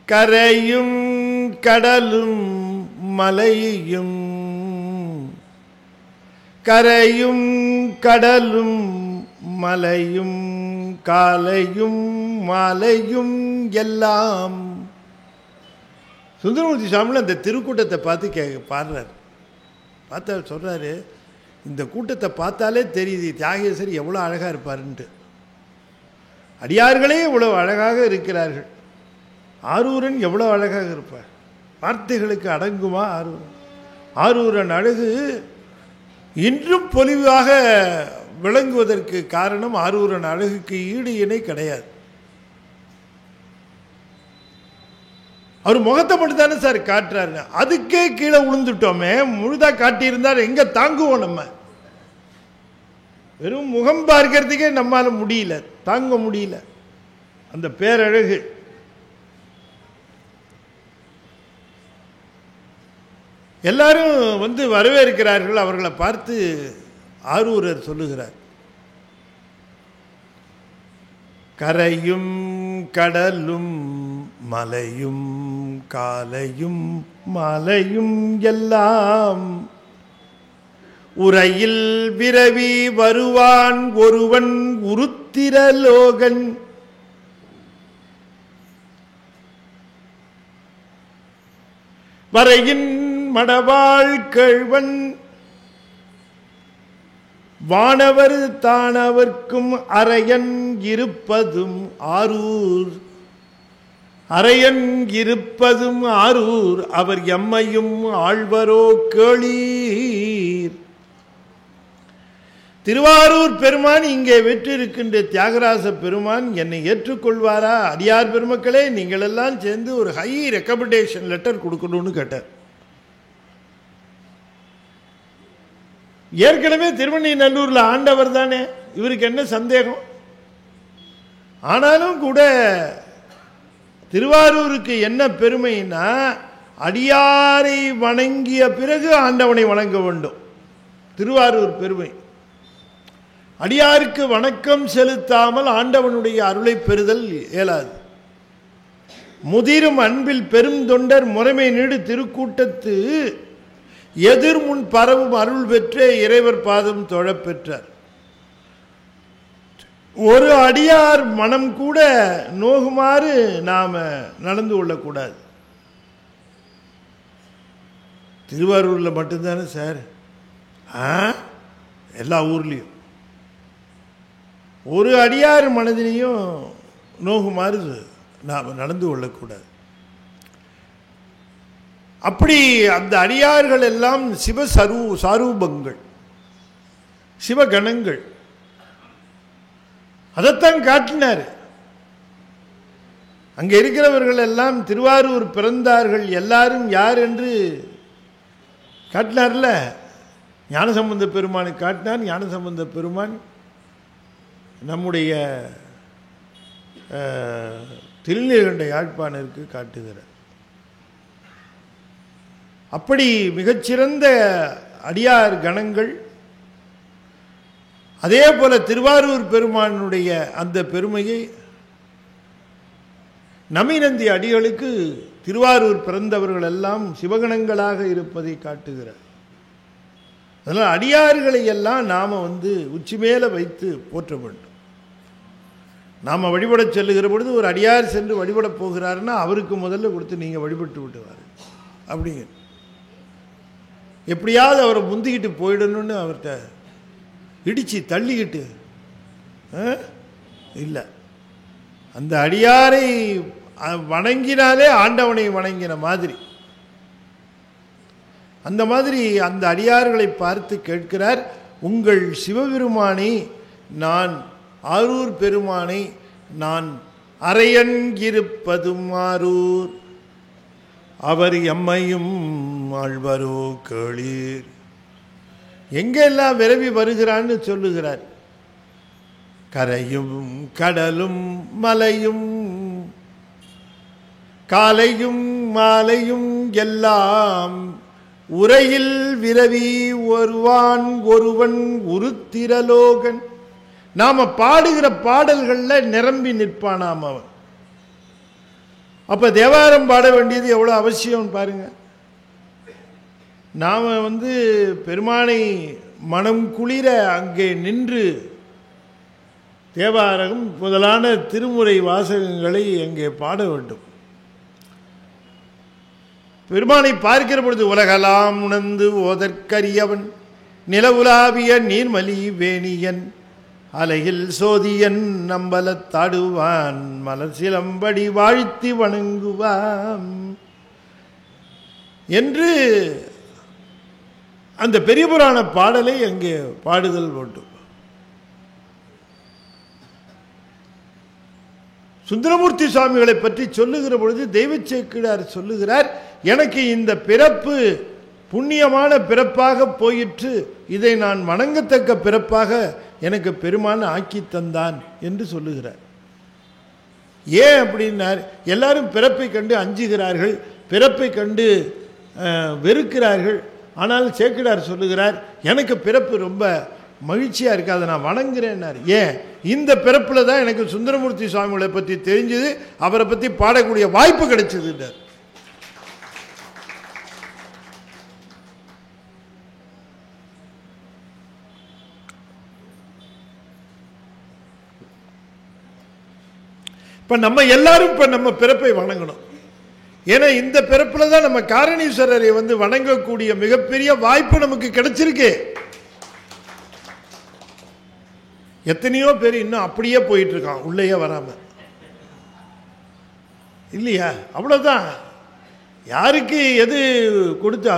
கரையும் கடலும் மலையும், கரையும் கடலும் மலையும் காலையும் மாலையும் எல்லாம். சுந்தரமூர்த்தி சுவாமிகள் அந்த திருக்கூட்டத்தை பார்த்து பாடுறார். பார்த்தா சொல்கிறாரு, இந்த கூட்டத்தை பார்த்தாலே தெரியுது தியாகேசர் எவ்வளோ அழகாக இருப்பாருன்ட்டு. அடியார்களே இவ்வளோ அழகாக இருக்கிறார்கள், ஆரூரன் எவ்வளோ அழகாக இருப்பார். வார்த்தைகளுக்கு அடங்குமா ஆரூரன்? ஆரூரன் அழகு இன்றும் பொலிவாக விளங்குவதற்கு காரணம் ஆரூரன் அழகுக்கு ஈடு இணை கிடையாது. அவர் முகத்தை மட்டும் தானே சார் காட்டுறாரு, அதுக்கே கீழே விழுந்துட்டோமே. முழுதா காட்டியிருந்தால் எங்க தாங்குவோம்? நம்ம வெறும் முகம் பார்க்கறதுக்கே நம்மால முடியல, தாங்க முடியல அந்த பேரழகு. எல்லாரும் வந்து வரவேற்கிறார்கள். அவர்களை பார்த்து ஆரூரர் சொல்லுகிறார், கரையும் கடலும் மலையும் காலையும் மாலையும் எல்லாம் உரையில் விரவி வருவான் ஒருவன் உருத்திரலோகன். வரையின் மடவாள் கேழ்வன் வானவர் தானவர்க்கும் அரையன் இருப்பதும் ஆரூர், அரையன் இருப்பதும் ஆரூர், அவர் எம்மையும் ஆழ்வரோ கேளீர். திருவாரூர் பெருமான் இங்கே வெற்றிருக்கின்ற தியாகராச பெருமான் என்னை ஏற்றுக்கொள்வாரா? அடியார் பெருமக்களே, நீங்கள் எல்லாம் சேர்ந்து ஒரு ஹை ரெக்கமெண்டேஷன் லெட்டர் கொடுக்கணும்னு கேட்டார். ஏற்கனவே திருவண்ணைநல்லூர்ல ஆண்டவர் தானே, இவருக்கு என்ன சந்தேகம்? ஆனாலும் கூட திருவாரூருக்கு என்ன பெருமைன்னா, அடியாரை வணங்கிய பிறகு ஆண்டவனை வணங்க வேண்டும். திருவாரூர் பெருமை. அடியாருக்கு வணக்கம் செலுத்தாமல் ஆண்டவனுடைய அருளை பெறுதல் இயலாது. முதிரும் அன்பில் பெரும் தொண்டர் முறைமை நீடு திருக்கூட்டத்து எதிர்முன் பரவும் அருள் பெற்றே இறைவர் பாதம் தொழப் பெற்றார். ஒரு அடியார் மனம் கூட நோகுமாறு நாம நடந்து கொள்ளக்கூடாது. திருவாரூர்ல மட்டும்தானே சார்? எல்லா ஊர்லேயும் ஒரு அடியார் மனதிலையும் நோகுமாறு நாம் நடந்து கொள்ளக்கூடாது. அப்படி அந்த அடியார்கள் எல்லாம் சாரூபங்கள், சிவகணங்கள். அதைத்தான் காட்டினார். அங்கே இருக்கிறவர்கள் எல்லாம் திருவாரூர் பிறந்தார்கள் எல்லாரும் யார் என்று காட்டினார்ல. ஞானசம்பந்த பெருமானுக்கு காட்டினார். ஞானசம்பந்த பெருமான் நம்முடைய திருநீலகண்ட யாழ்ப்பாணருக்கு காட்டுகிறார். அப்படி மிகச்சிறந்த அடியார் கணங்கள். அதே போல திருவாரூர் பெருமானுடைய அந்த பெருமையை நமிநந்தி அடிகளுக்கு திருவாரூர் பிறந்தவர்கள் எல்லாம் சிவகணங்களாக இருப்பதை காட்டுகிறார். அதனால் அடியார்களை எல்லாம் நாம் உச்சி மேலே வைத்து போற்ற வேண்டும். நாம் வழிபட செல்லுகிற பொழுது ஒரு அடியார் சென்று வழிபட போகிறாருன்னா அவருக்கு முதல்ல கொடுத்து நீங்கள் வழிபட்டு விட்டுவார் அப்படிங்க. எப்படியாவது அவரை முந்திக்கிட்டு போயிடணும்னு அவர்கிட்ட இடித்து தள்ளிக்கிட்டு இல்லை. அந்த அடியாரை வணங்கினாலே ஆண்டவனை வணங்கின மாதிரி, அந்த மாதிரி அந்த அடியார்களை பார்த்து கேட்கிறார், உங்கள் சிவபெருமானை நான் ஆரூர் பெருமானை நான் அரையன்கிருப்பதும் ஆரூர், அவர் எம்மையும் ஆழ்வரோ கேளீர். எங்கெல்லாம் விரவி வருகிறான்னு சொல்லுகிறார். கரையும் கடலும் மலையும் காலையும் மாலையும் எல்லாம் உரையில் விரவி வருவான் ஒருவன் உருத்திரலோகன். நாம பாடுகிற பாடல்கள்ல நிரம்பி நிற்பானாம் அவன். அப்ப தேவாரம் பாட வேண்டியது எவ்வளவு அவசியம் பாருங்க. நாம பெருமானை மனம் குளிர அங்கே நின்று தேவாரம் முதலான திருமுறை வாசகங்களை அங்கே பாட வேண்டும். பெருமானை பார்க்கிற பொழுது உலகலாம் உணர்ந்து ஓதற்கரியவன் நிலவுலாவிய நீர்மலி வேணியன் அலையில் சோதியன் நம்பலத்தாடுவான் மலர் சிலம்படி வாழ்த்தி வணங்குவான் என்று அந்த பெரிய புராண பாடலை அங்கே பாடுதல் வேண்டும். சுந்தரமூர்த்தி சுவாமிகளை பற்றி சொல்லுகிற பொழுது தெய்வச்சேக்கிழார் சொல்லுகிறார், எனக்கு இந்த பிறப்பு புண்ணியமான பிறப்பாக போயிற்று, இதை நான் வணங்கத்தக்க பிறப்பாக எனக்கு பெருமான் ஆக்கி தந்தான் என்று சொல்லுகிறார். ஏன் அப்படின்னார், எல்லாரும் பிறப்பை கண்டு அஞ்சுகிறார்கள், பிறப்பை கண்டு வெறுக்கிறார்கள். ஆனால் சேக்கிழார் சொல்லுகிறார், எனக்கு பிறப்பு ரொம்ப மகிழ்ச்சியாக இருக்கு, அதை நான் வணங்குறேன்னார். ஏன், இந்த பிறப்பில் தான் எனக்கு சுந்தரமூர்த்தி சுவாமிகளை பற்றி தெரிஞ்சது, அவரை பற்றி பாடக்கூடிய வாய்ப்பு கிடைச்சதுன்றார். இப்போ நம்ம எல்லாரும் இப்போ நம்ம பிறப்பை வணங்கணும். ஏன்னா இந்த பிறப்பில் தான் நம்ம காரணீஸ்வரரை வணங்கக்கூடிய மிகப்பெரிய வாய்ப்பு நமக்கு கிடைச்சிருக்கு. எத்தனையோ பேர் இன்னும் அப்படியே போயிட்டு இருக்கான், உள்ளேயே வராம இல்லையா? அவ்வளோதான். யாருக்கு எது கொடுத்தா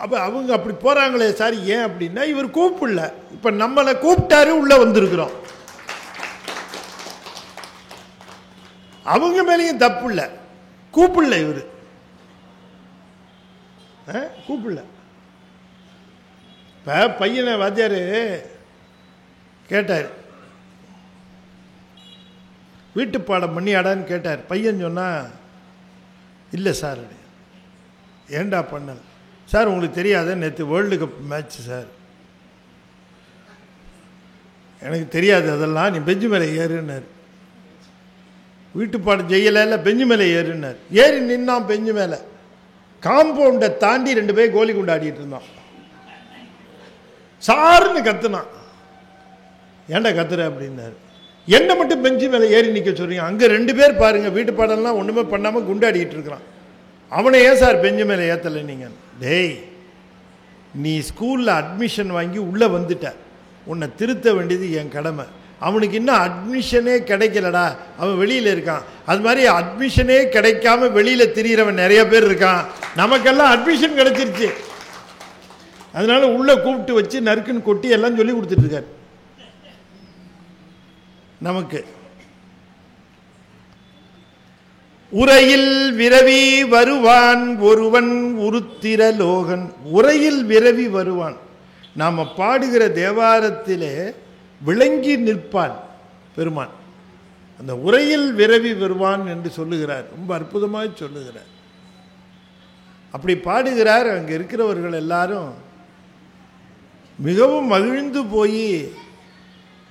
அப்போ அவங்க அப்படி போகிறாங்களே சார். ஏன் அப்படின்னா இவர் கூப்பிடல, இப்போ நம்மளை கூப்பிட்டாரு உள்ள வந்திருக்கிறோம். அவங்க மேலேயும் தப்பு இல்லை, கூப்பிடல இவர், கூப்பிடல. இப்போ பையனை வாத்தியார் கேட்டார், வீட்டு பாடம் பண்ணியாடான்னு கேட்டார். பையன் சொன்னா இல்லை சார். ஏண்டா பண்ணல சார்? உங்களுக்கு தெரியாத, நேற்று வேர்ல்டு கப் மேட்ச் சார். எனக்கு தெரியாது அதெல்லாம், நீ பெஞ்சு மேலே ஏறுன்னார். வீட்டு பாடம் செய்யல, பெஞ்சு மேலே ஏறுன்னார். ஏறி நின்னான் பெஞ்சு மேலே. காம்பவுண்டை தாண்டி 2 பேர் கோலி குண்டு ஆடிட்டு இருந்தான். சாருன்னு கத்துனான். ஏண்டா கத்துற அப்படின்னாரு. என்ன மட்டும் பெஞ்சு மேலே ஏறி நிற்க சொல்றீங்க? அங்கே 2 பேர் பாருங்க, வீட்டு பாடம்லாம் ஒன்றுமே பண்ணாமல் குண்டாடிட்டு இருக்கிறான். அவனை ஏன் சார் பெஞ்சு மேலே ஏற்றலை நீங்க? டேய், நீ ஸ்கூலில் அட்மிஷன் வாங்கி உள்ளே வந்துட்ட, உன்னை திருத்த வேண்டியது என் கடமை. அவனுக்கு இன்னும் அட்மிஷனே கிடைக்கலடா, அவன் வெளியில் இருக்கான். அது மாதிரி அட்மிஷனே கிடைக்காம வெளியில் திரிகிறவன் நிறைய பேர் இருக்கான். நமக்கெல்லாம் அட்மிஷன் கிடைச்சிருச்சு, அதனால உள்ளே கூப்பிட்டு வச்சு நறுக்குன்னு கொட்டி எல்லாம் சொல்லி கொடுத்துட்டு இருக்காரு நமக்கு. உரையில் விரவி வருவான் ஒருவன் உருத்திரலோகன். உரையில் விரவி வருவான். நாம பாடுகிற தேவாரத்திலே விளங்கி நிற்பான் பெருமான். அந்த உரையில் விரவி வருவான் என்று சொல்லுகிறார். ரொம்ப அற்புதமாக சொல்லுகிறார். அப்படி பாடுகிறார். அங்கே இருக்கிறவர்கள் எல்லாரும் மிகவும் மகிழ்ந்து போய்,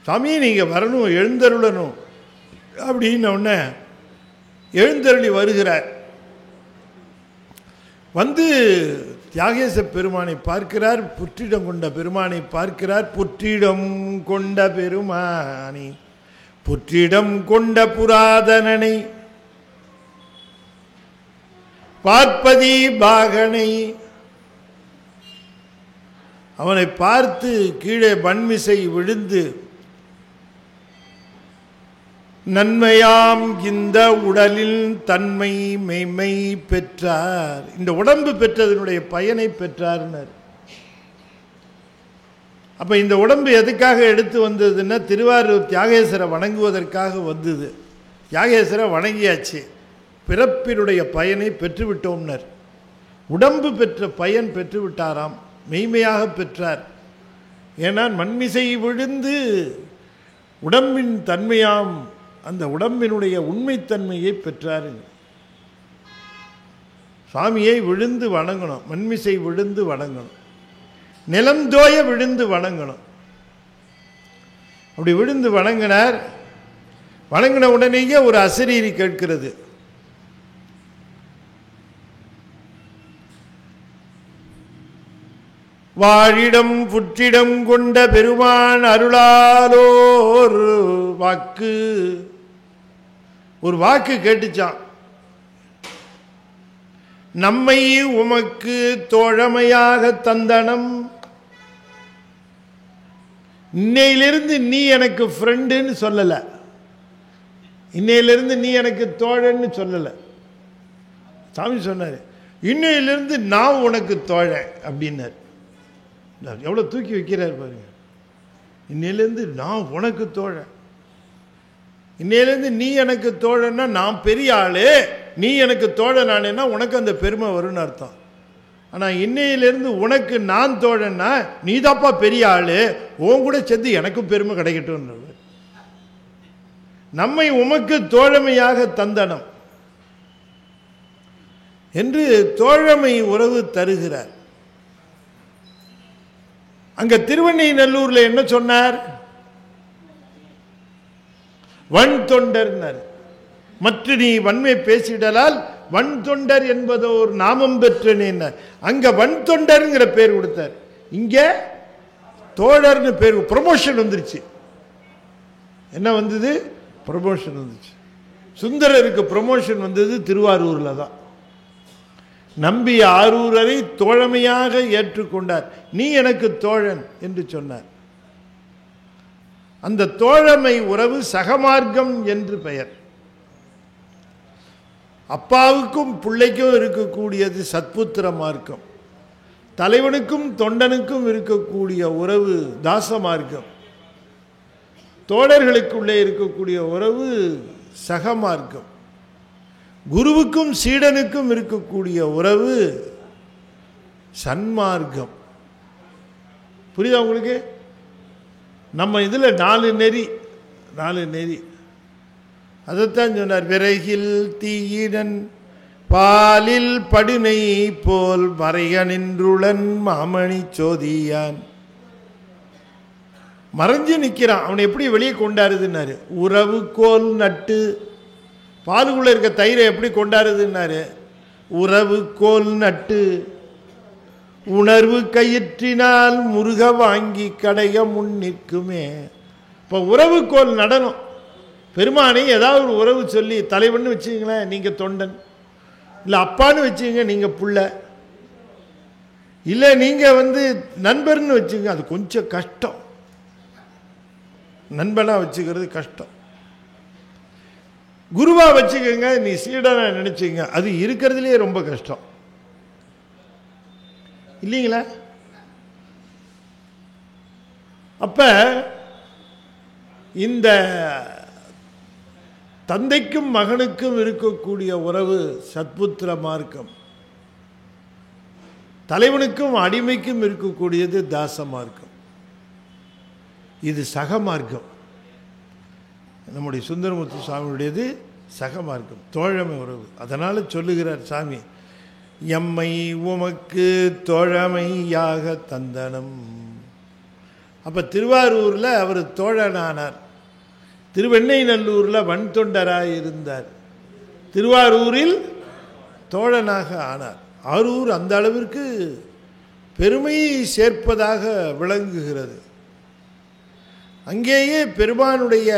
சாமி நீங்கள் வரணும், எழுந்தருளணும் அப்படின்ன உடனே எழுந்தருளி வருகிறார். வந்து தியாகேச பெருமானை பார்க்கிறார், புற்றிடம் கொண்ட பெருமானை பார்க்கிறார். புற்றிடம் கொண்ட பெருமானை, புற்றிடம் கொண்ட புராதனனை, பார்ப்பதி பாகனை, அவனை பார்த்து கீழே வன்மிசை விழுந்து, நன்மையாம் இந்த உடலில் தன்மை மெய்மை பெற்றார். இந்த உடம்பு பெற்றதனுடைய பயனை பெற்றார்னர். அப்ப இந்த உடம்பு எதுக்காக எடுத்து வந்ததுன்னா, திருவாரூர் தியாகேசரை வணங்குவதற்காக வந்தது. தியாகேசரை வணங்கியாச்சு, பிறப்பினுடைய பயனை பெற்றுவிட்டோம்னர். உடம்பு பெற்ற பயன் பெற்றுவிட்டாராம், மெய்மையாக பெற்றார். ஏன்னா மண்மிசை விழுந்து உடம்பின் தன்மையாம் அந்த உடம்பினுடைய உண்மைத்தன்மையை பெற்றார். சுவாமியை விழுந்து வணங்கணும், மண்மிசை விழுந்து வணங்கணும், நிலந்தோய விழுந்து வணங்கணும். அப்படி விழுந்து வணங்கினார். வணங்கின உடனேயே ஒரு அசரீரி கேட்கிறது. வாழிடம் புற்றிடம் கொண்ட பெருமான் அருளாலோர் வாக்கு, ஒரு வாக்கு கேட்டுச்சான். நம்மை உமக்கு தோழமையாக தந்தனம், இன்னையிலிருந்து நீ எனக்கு ஃப்ரெண்டுன்னு சொல்லல, இன்னையிலிருந்து நீ எனக்கு தோழன்னு சொல்லல. சாமி சொன்னார், இன்னையிலிருந்து நான் உனக்கு தோழன் அப்படின்னார். எவ்வளோ தூக்கி வைக்கிறார் பாருங்க. இன்னையிலேருந்து நான் உனக்கு தோழன், இன்னையிலேருந்து நீ எனக்கு தோழன்னா நான் பெரிய ஆளு, நீ எனக்கு தோழன் ஆனேன்னா உனக்கு அந்த பெருமை வரும்னு அர்த்தம். ஆனால் இன்னையிலேருந்து உனக்கு நான் தோழன்னா நீ தாப்பா பெரிய ஆளு, உன் கூட சேர்ந்து எனக்கும் பெருமை கிடைக்கட்டும். நம்மை உமக்கு தோழமையாக தந்தனம் என்று தோழமை உறவு தருகிறார். அங்க திருவெண்ணைநல்லூர்ல என்ன சொன்னார்? வன் தொண்டர். மற்ற நீ வன்மை பேசிடலால் வன் தொண்டர் என்பதோர் நாமம் பெற்றேன். அங்க வன் தொண்டர்ங்கிற பேர் கொடுத்தார், இங்க தோழர்னு பேர். ப்ரமோஷன் வந்துருச்சு. என்ன வந்தது? ப்ரமோஷன் வந்துச்சு. சுந்தரருக்கு ப்ரமோஷன் வந்தது திருவாரூர்ல தான். நம்பிய ஆரூரரை தோழமையாக ஏற்றுக்கொண்டார். நீ எனக்கு தோழன் என்று சொன்னார். அந்த தோழமை உறவு சகமார்க்கம் என்று பெயர். அப்பாவுக்கும் பிள்ளைக்கும் இருக்கக்கூடியது சத்புத்திர மார்க்கம், தலைவனுக்கும் தொண்டனுக்கும் இருக்கக்கூடிய உறவு தாச மார்க்கம், தோழர்களுக்குள்ளே இருக்கக்கூடிய உறவு சகமார்க்கம், குருவுக்கும் சீடனுக்கும் இருக்கக்கூடிய உறவு சன்மார்க்கம். புரியுதா உங்களுக்கு? நம்ம இதில் 4 நெறி அதைத்தான் சொன்னார். விரைகில் தீயினன் பாலில் படுனை போல் மறைய நின்றுளன் மாமணி சோதியான். மறைஞ்சு நிற்கிறான், அவனை எப்படி வெளியே கொண்டாருதுன்னாரு. உறவு கோல் நட்டு, பாலுக்குள்ள இருக்க தயிரை எப்படி கொண்டாருதுன்னாரு. உறவு கோல் நட்டு உணர்வு கயிற்றினால் முருக வாங்கி கடைய முன் நிற்குமே. இப்போ உறவு கோல் நடனம். பெருமானை ஏதாவது ஒரு உறவு சொல்லி, தலைவன்னு வச்சுங்களேன் நீங்க தொண்டன், இல்லை அப்பான்னு வச்சுங்க நீங்க புள்ள, இல்லை நீங்க நண்பர்னு வச்சுங்க, அது கொஞ்சம் கஷ்டம். நண்பனா வச்சுக்கிறது கஷ்டம். குருவா வச்சுக்கோங்க, நீ சீடனா நினைச்சுங்க, அது இருக்கிறதுலே ரொம்ப கஷ்டம் இல்லைங்களா? அப்ப இந்த தந்தைக்கும் மகனுக்கும் இருக்கக்கூடிய உறவு சத்புத்திர மார்க்கம், தலைவனுக்கும் அடிமைக்கும் இருக்கக்கூடியது தாச மார்க்கம், இது சக மார்க்கம். நம்முடைய சுந்தரமூர்த்தி சுவாமியுடையது சக மார்க்கம், தோழமை உறவு. அதனால சொல்லுகிறார் சாமி, எம்மை உமக்கு தோழமையாக தந்தனம். அப்ப திருவாரூர்ல அவர் தோழனானார், திருவெண்ணைநல்லூர்ல வன் தொண்டராக இருந்தார். திருவாரூரில் தோழனாக ஆனார். ஆரூர் அந்த அளவிற்கு பெருமையை சேர்ப்பதாக விளங்குகிறது. அங்கேயே பெருமானுடைய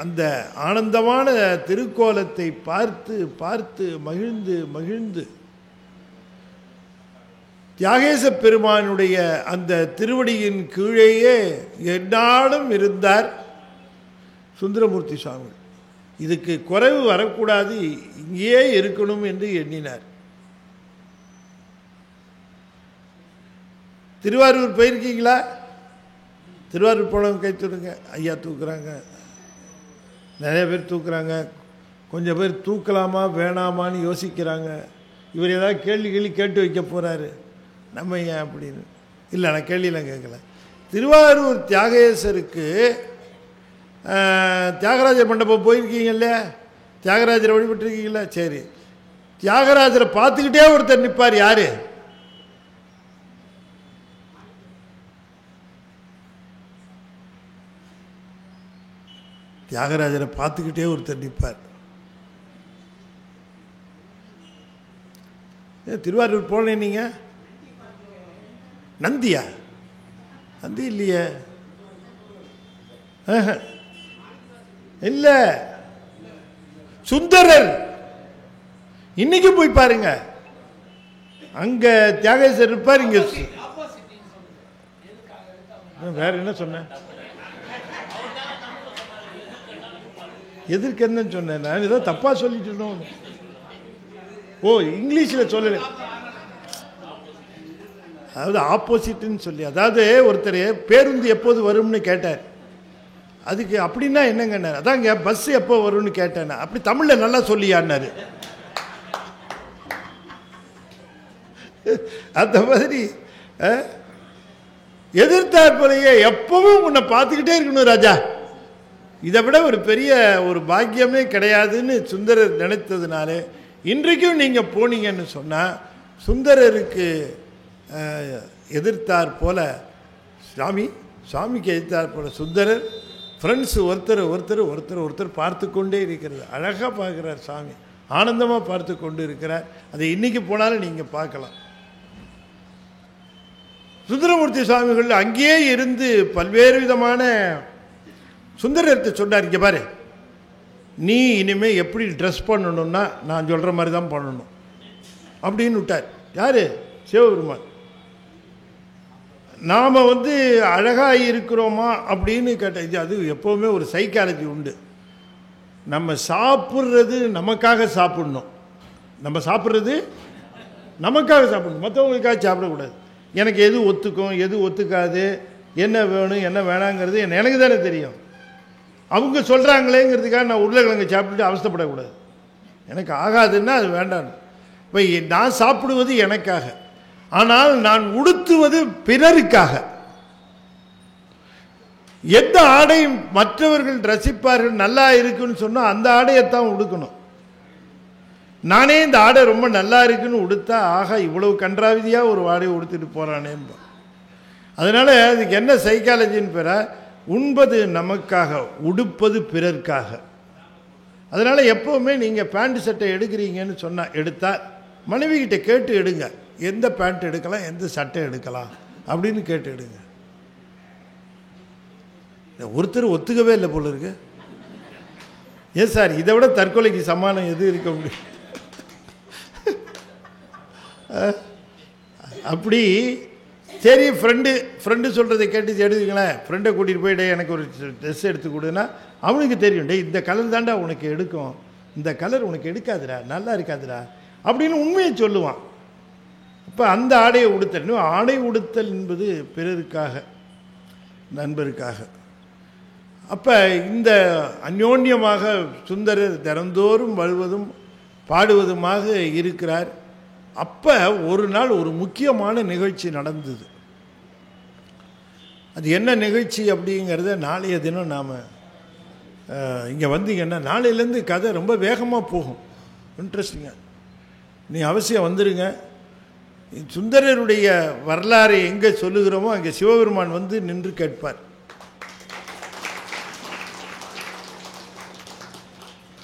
அந்த ஆனந்தமான திருக்கோலத்தை பார்த்து பார்த்து மகிழ்ந்து மகிழ்ந்து தியாகேச பெருமானுடைய அந்த திருவடியின் கீழேயே எந்நாளும் இருந்தார் சுந்தரமூர்த்தி சுவாமி. இதுக்கு குறைவு வரக்கூடாது, இங்கேயே இருக்கணும் என்று எண்ணினார். திருவாரூர் போயிருக்கீங்களா? திருவாரூர் போனவங்க கை தூக்குங்க. ஐயா தூக்குறாங்க, நிறைய பேர் தூக்குறாங்க. கொஞ்சம் பேர் தூக்கலாமா வேணாமான்னு யோசிக்கிறாங்க. இவர் ஏதாவது கேள்வி கேட்டு வைக்க போகிறாரு, நம்ம ஏன் அப்படின்னு. இல்லை, நான் கேள்வியெலாம் கேட்கல. திருவாரூர் தியாகேசருக்கு தியாகராஜர் மண்டபம் போயிருக்கீங்கல்ல, தியாகராஜரை வழிபட்டுருக்கீங்களா? சரி, தியாகராஜரை பார்த்துக்கிட்டே ஒருத்தர் நிற்பார். யார்? தியாகராஜரை பார்த்துக்கிட்டே ஒருத்தர் நிற்பார். திருவாரூர் போனேன் நீங்கள்? நந்தியா? நந்தி இல்லையே. இல்லை, சுந்தரர். இன்னைக்கு போய் பாருங்க, அங்க தியாகேசர் இருப்பார். இங்க வேற என்ன சொன்ன? எதற்கு என்னன்னு சொன்னேன்? நான் ஏதோ தப்பா சொல்லிட்டு இருந்தோம். ஓ, இங்கிலீஷில் சொல்லலை, அதாவது ஆப்போசிட்னு சொல்லி. அதாவது ஒருத்தர் பேருந்து எப்போது வரும்னு கேட்டார். அதுக்கு அப்படின்னா என்னங்கன்னாரு. அதாங்க பஸ் எப்போ வரும்னு கேட்டேன். அப்படி தமிழில் நல்லா சொல்லியான்னாரு. அந்த மாதிரி எதிர்த்தாற்போலையே எப்பவும் உன்னை பார்த்துக்கிட்டே இருக்கணும் ராஜா, இதை விட ஒரு பெரிய ஒரு பாக்கியமே கிடையாதுன்னு சுந்தரர் நினைத்ததுனால இன்றைக்கும் நீங்கள் போனீங்கன்னு சொன்னால் சுந்தரருக்கு எதிர்த்தார் போல சுவாமிக்கு எதிர்த்தார் போல சுந்தரர் ஃப்ரெண்ட்ஸ் ஒருத்தர் ஒருத்தர் ஒருத்தர் ஒருத்தர் பார்த்து கொண்டே இருக்கிறது. அழகாக பார்க்குறார் சாமி, ஆனந்தமாக பார்த்து கொண்டு இருக்கிறார். அதை இன்றைக்கி போனாலும் நீங்கள் பார்க்கலாம். சுந்தரமூர்த்தி சுவாமிகள் அங்கேயே இருந்து பல்வேறு விதமான சுந்தரத்தை சொன்னார். இங்கே பாரு, நீ இனிமேல் எப்படி ட்ரெஸ் பண்ணணும்னா நான் சொல்கிற மாதிரி தான் பண்ணணும் அப்படின்னு விட்டார். யார்? சிவபெருமான். நாம் அழகாக இருக்கிறோமா அப்படின்னு கேட்ட, அது எப்போவுமே ஒரு சைக்காலஜி உண்டு. நம்ம சாப்பிட்றது நமக்காக சாப்பிடணும், நம்ம சாப்பிட்றது நமக்காக சாப்பிடணும், மற்றவங்களுக்காக சாப்பிடக்கூடாது. எனக்கு எது ஒத்துக்கும் எது ஒத்துக்காது, என்ன வேணும் என்ன வேணாங்கிறது எனக்கு தானே தெரியும். அவங்க சொல்கிறாங்களேங்கிறதுக்காக நான் உருளைக்கிழங்கு சாப்பிட்டுட்டு அவஸ்தைப்படக்கூடாது. எனக்கு ஆகாதுன்னா அது வேண்டாம். இப்போ நான் சாப்பிடுவது எனக்காக, ஆனால் நான் உடுத்துவது பிறருக்காக. எந்த ஆடை மற்றவர்கள் ரசிப்பார்கள் நல்லா இருக்குன்னு சொன்னால் அந்த ஆடையைத்தான் உடுக்கணும். நானே இந்த ஆடை ரொம்ப நல்லா இருக்குன்னு உடுத்தா, ஆகா இவ்வளவு கன்றாவிதியாக ஒரு ஆடையை உடுத்திட்டு போகிறானேன்பா. அதனால் அதுக்கு என்ன சைக்காலஜின்னு பேர, உண்பது நமக்காக, உடுப்பது பிறர்க்காக. அதனால் எப்போவுமே நீங்கள் பேண்ட் சட்டை எடுக்கிறீங்கன்னு சொன்னால் எடுத்தால் மனைவிக்கிட்ட கேட்டு எடுங்க, எந்த பேண்ட் எடுக்கலாம் எந்த சட்டை எடுக்கலாம் அப்படின்னு கேட்டு எடுங்க. ஒருத்தர் ஒத்துக்கவே இல்லை போல இருக்கு. ஏன் சார், இதை விட தற்கொலைக்கு சமானம் எது இருக்க முடியும்? அப்படி சரி, ஃப்ரெண்டு சொல்கிறத கேட்டு எடுத்துங்களேன். ஃப்ரெண்டை கூட்டிகிட்டு போயிட்டு எனக்கு ஒரு ட்ரெஸ் எடுத்து கொடுன்னா அவனுக்கு தெரியும், டே இந்த கலர் தாண்டா உனக்கு எடுக்கும், இந்த கலர் உனக்கு எடுக்காதுடா, நல்லா இருக்காதுடா அப்படின்னு உண்மையை சொல்லுவான். இப்போ அந்த ஆடையை உடுத்தணும். ஆடை உடுத்தல் என்பது பிறருக்காக, நண்பருக்காக. அப்போ இந்த அந்யோன்யமாக சுந்தரர் தினந்தோறும் வருவதும் பாடுவதுமாக இருக்கிறார். அப்போ ஒரு நாள் ஒரு முக்கியமான நிகழ்ச்சி நடந்தது. அது என்ன நிகழ்ச்சி அப்படிங்கிறத நாளைய தினம் நாம் இங்கே வந்தீங்கன்னா நாளையிலேருந்து கதை ரொம்ப வேகமாக போகும், இன்ட்ரெஸ்டிங்காக. நீ அவசியம் வந்துடுங்க. சுந்தரருடைய வரலாறை எங்கே சொல்லுகிறோமோ அங்கே சிவபெருமான் நின்று கேட்பார்.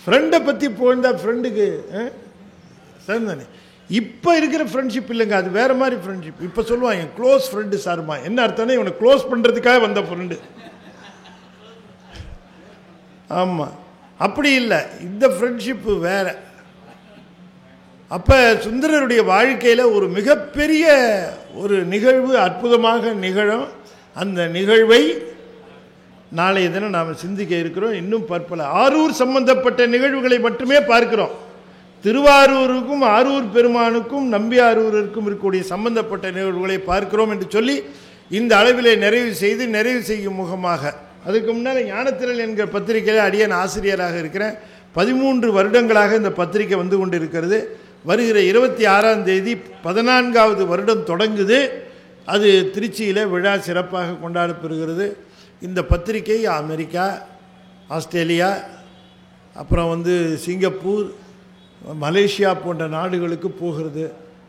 ஃப்ரெண்டை பற்றி போயிருந்தா ஃப்ரெண்டுக்கு சார் தானே. இப்போ இருக்கிற ஃப்ரெண்ட்ஷிப் இல்லைங்க, அது வேறு மாதிரி ஃப்ரெண்ட்ஷிப். இப்போ சொல்லுவாங்க க்ளோஸ் ஃப்ரெண்டு சார்மா. என்ன அர்த்தம்னா இவனை க்ளோஸ் பண்ணுறதுக்காக வந்த ஃப்ரெண்டு. ஆமாம், அப்படி இல்லை, இந்த ஃப்ரெண்ட்ஷிப்பு வேறு. அப்போ சுந்தரருடைய வாழ்க்கையில் ஒரு மிகப்பெரிய ஒரு நிகழ்வு அற்புதமாக நிகழும். அந்த நிகழ்வை நாளைய தினம் நாம் சிந்திக்க இருக்கிறோம். இன்னும் பற்பல ஆரூர் சம்பந்தப்பட்ட நிகழ்வுகளை மட்டுமே பார்க்கிறோம். திருவாரூருக்கும் ஆரூர் பெருமானுக்கும் நம்பியாரூருக்கும் இருக்கக்கூடிய சம்பந்தப்பட்ட நிகழ்வுகளை பார்க்கிறோம் என்று சொல்லி இந்த அளவிலே நிறைவு செய்யும் முகமாக, அதுக்கு முன்னால் ஞானத்திரள் என்கிற பத்திரிகையில் அடியன் ஆசிரியராக இருக்கிறேன். 13 வருடங்களாக இந்த பத்திரிகை வந்து கொண்டிருக்கிறது. வருகிற 26ஆம் தேதி 14வது வருடம் தொடங்குது. அது திருச்சியில் விழா சிறப்பாக கொண்டாடப்பெறுகிறது. இந்த பத்திரிகை அமெரிக்கா, ஆஸ்திரேலியா, அப்புறம் சிங்கப்பூர், மலேசியா போன்ற நாடுகளுக்கு போகிறது.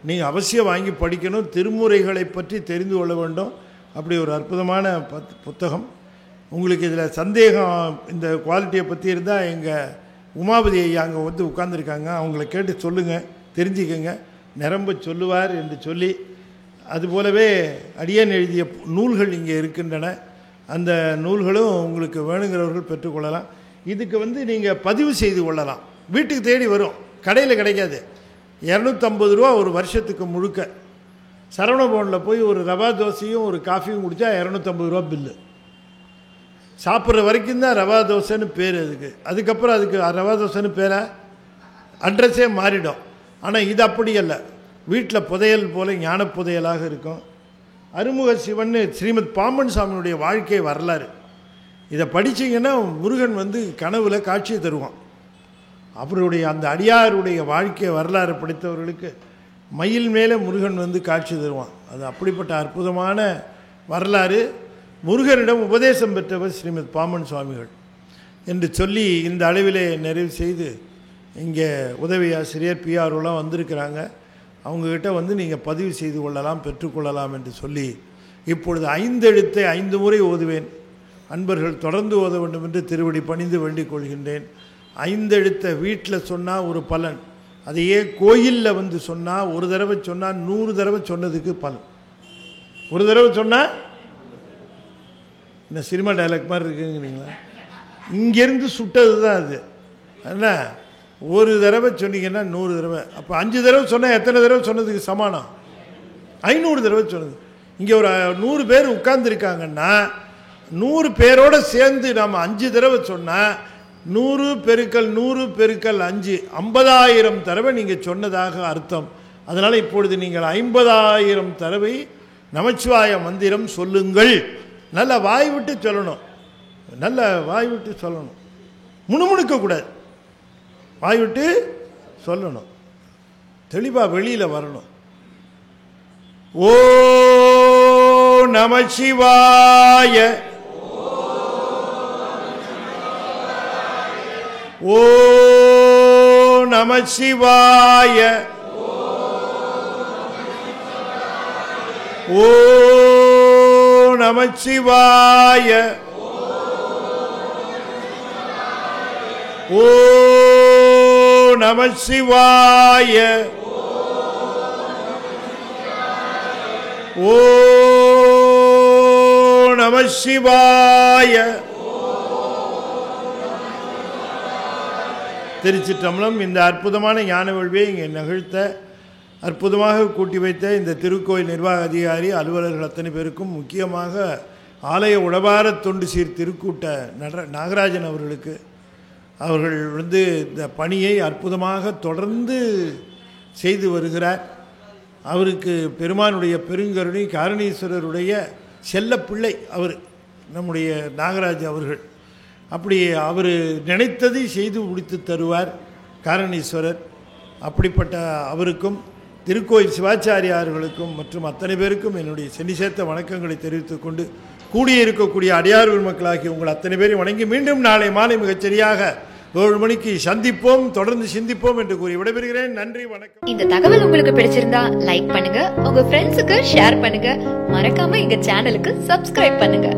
நீங்கள் அவசியம் வாங்கி படிக்கணும். திருமுறைகளை பற்றி தெரிந்து கொள்ள வேண்டும். அப்படி ஒரு அற்புதமான புத்தகம். உங்களுக்கு இதில் சந்தேகம் இந்த குவாலிட்டியை பற்றி இருந்தால் எங்கள் உமாபதி ஐயா அங்கே உட்கார்ந்துருக்காங்க, அவங்கள கேட்டு சொல்லுங்கள், தெரிஞ்சுக்கங்க, நிரம்ப சொல்லுவார் என்று சொல்லி, அதுபோலவே அடியேன் எழுதிய நூல்கள் இங்கே இருக்கின்றன. அந்த நூல்களும் உங்களுக்கு வேணுங்கிறவர்கள் பெற்றுக்கொள்ளலாம். இதுக்கு நீங்கள் பதிவு செய்து கொள்ளலாம். வீட்டுக்கு தேடி வரும், கடையில் கிடைக்காது. 250 ரூபா ஒரு வருஷத்துக்கு முழுக்க. சரவணபவனில் போய் ஒரு ரவா தோசையும் ஒரு காஃபியும் குடித்தா 250 ரூபா பில்லு. சாப்பிட்ற வரைக்கும் தான் ரவா தோசைன்னு பேர் அதுக்கு. அதுக்கப்புறம் அதுக்கு ரவா தோசைன்னு பேரை அட்ரஸே மாறிடும். ஆனால் இது அப்படி அல்ல, வீட்டில் புதையல் போல ஞான புதையலாக இருக்கும். அருமுக சிவன் ஸ்ரீமத் பாம்பன் சாமியுடைய வாழ்க்கை வரலாறு. இதை படித்தீங்கன்னா முருகன் கனவுல காட்சியை தருவான். அவருடைய அந்த அடியாருடைய வாழ்க்கை வரலாறு படித்தவர்களுக்கு மயில் மேலே முருகன் காட்சி தருவான். அது அப்படிப்பட்ட அற்புதமான வரலாறு. முருகனிடம் உபதேசம் பெற்றவர் ஸ்ரீமத் பாம்பன் சுவாமிகள் என்று சொல்லி இந்த அளவிலே நிறைவு செய்து, இங்கே உதவி ஆசிரியர் பிஆர்ஓலாம் வந்திருக்கிறாங்க. அவங்கக்கிட்ட நீங்கள் பதிவு செய்து கொள்ளலாம், பெற்றுக்கொள்ளலாம் என்று சொல்லி, இப்பொழுது 5 எழுத்தை 5 முறை ஓதுவேன். அன்பர்கள் தொடர்ந்து ஓத வேண்டும் என்று திருவடி பணிந்து வேண்டிக் கொள்கின்றேன். 5 எழுத்தை வீட்டில் சொன்னால் ஒரு பலன், அதையே கோயிலில் சொன்னால் ஒரு தடவை சொன்னால் 100 தடவை சொன்னதுக்கு பலன். ஒரு தடவை சொன்னால் என்ன சினிமா டைலாக் மாதிரி இருக்குங்கிறீங்களா? இங்கேருந்து சுட்டது தான் அது. என்ன, ஒரு தடவை சொன்னீங்கன்னா 100 தடவை. அப்போ 5 தடவை சொன்னால் எத்தனை தடவை சொன்னதுக்கு சமானம்? 500 தடவை சொன்னது. இங்கே ஒரு 100 பேர் உட்கார்ந்துருக்காங்கன்னா 100 பேரோடு சேர்ந்து நாம் 5 தடவை சொன்னால் 100 பெருக்கல் 100 பெருக்கல் 5 50,000 தடவை நீங்கள் சொன்னதாக அர்த்தம். அதனால் இப்பொழுது நீங்கள் 50,000 தடவை நமச்சிவாய மந்திரம் சொல்லுங்கள். நல்ல வாய் விட்டு சொல்லணும், நல்ல வாய் விட்டு சொல்லணும், முணுமுணுக்கக்கூடாது, வாய் விட்டு சொல்லணும், தெளிவாக வெளியில் வரணும். ஓ நமசிவாய, ஓ நமசிவாய, ஓ நமசிவாய, ஓ நமசிவாய, ஓ நமசிவாய. திருச்சிற்றம்பலம். இந்த அற்புதமான ஞான வேள்வியை இங்கே நிகழ்த்த அற்புதமாக கூட்டி வைத்த இந்த திருக்கோயில் நிர்வாக அதிகாரி அலுவலர்கள் அத்தனை பேருக்கும், முக்கியமாக ஆலய உழவார தொண்டு சீர் திருக்கூட்ட நாகராஜன் அவர்களுக்கு, அவர்கள் இந்த பணியை அற்புதமாக தொடர்ந்து செய்து வருகிறார். அவருக்கு பெருமானுடைய பெருங்கருணை, காரணீஸ்வரருடைய செல்ல பிள்ளை அவர் நம்முடைய நாகராஜ் அவர்கள். அப்படி அவர் நினைத்ததை செய்து முடித்து தருவார் காரணீஸ்வரர். அப்படிப்பட்ட அவருக்கும் திருக்கோயில் சிவாச்சாரியார்களுக்கும் மற்றும் அத்தனை பேருக்கும் என்னுடைய சென்னி சேர்த்த வணக்கங்களை தெரிவித்துக் கொண்டு, கூடியிருக்கக்கூடிய அடியார் மக்களாகி உங்கள் அத்தனை பேரையும் வணங்கி மீண்டும் நாளை மாலை மிகச்சரியாக 7 மணிக்கு சந்திப்போம், தொடர்ந்து சிந்திப்போம் என்று கூறி விடைபெறுகிறேன். நன்றி, வணக்கம். இந்த தகவல் உங்களுக்கு பிடிச்சிருந்தா லைக் பண்ணுங்க, உங்க ஃப்ரெண்ட்ஸுக்கு ஷேர் பண்ணுங்க, மறக்காம எங்க சேனலுக்கு சப்ஸ்கிரைப் பண்ணுங்க.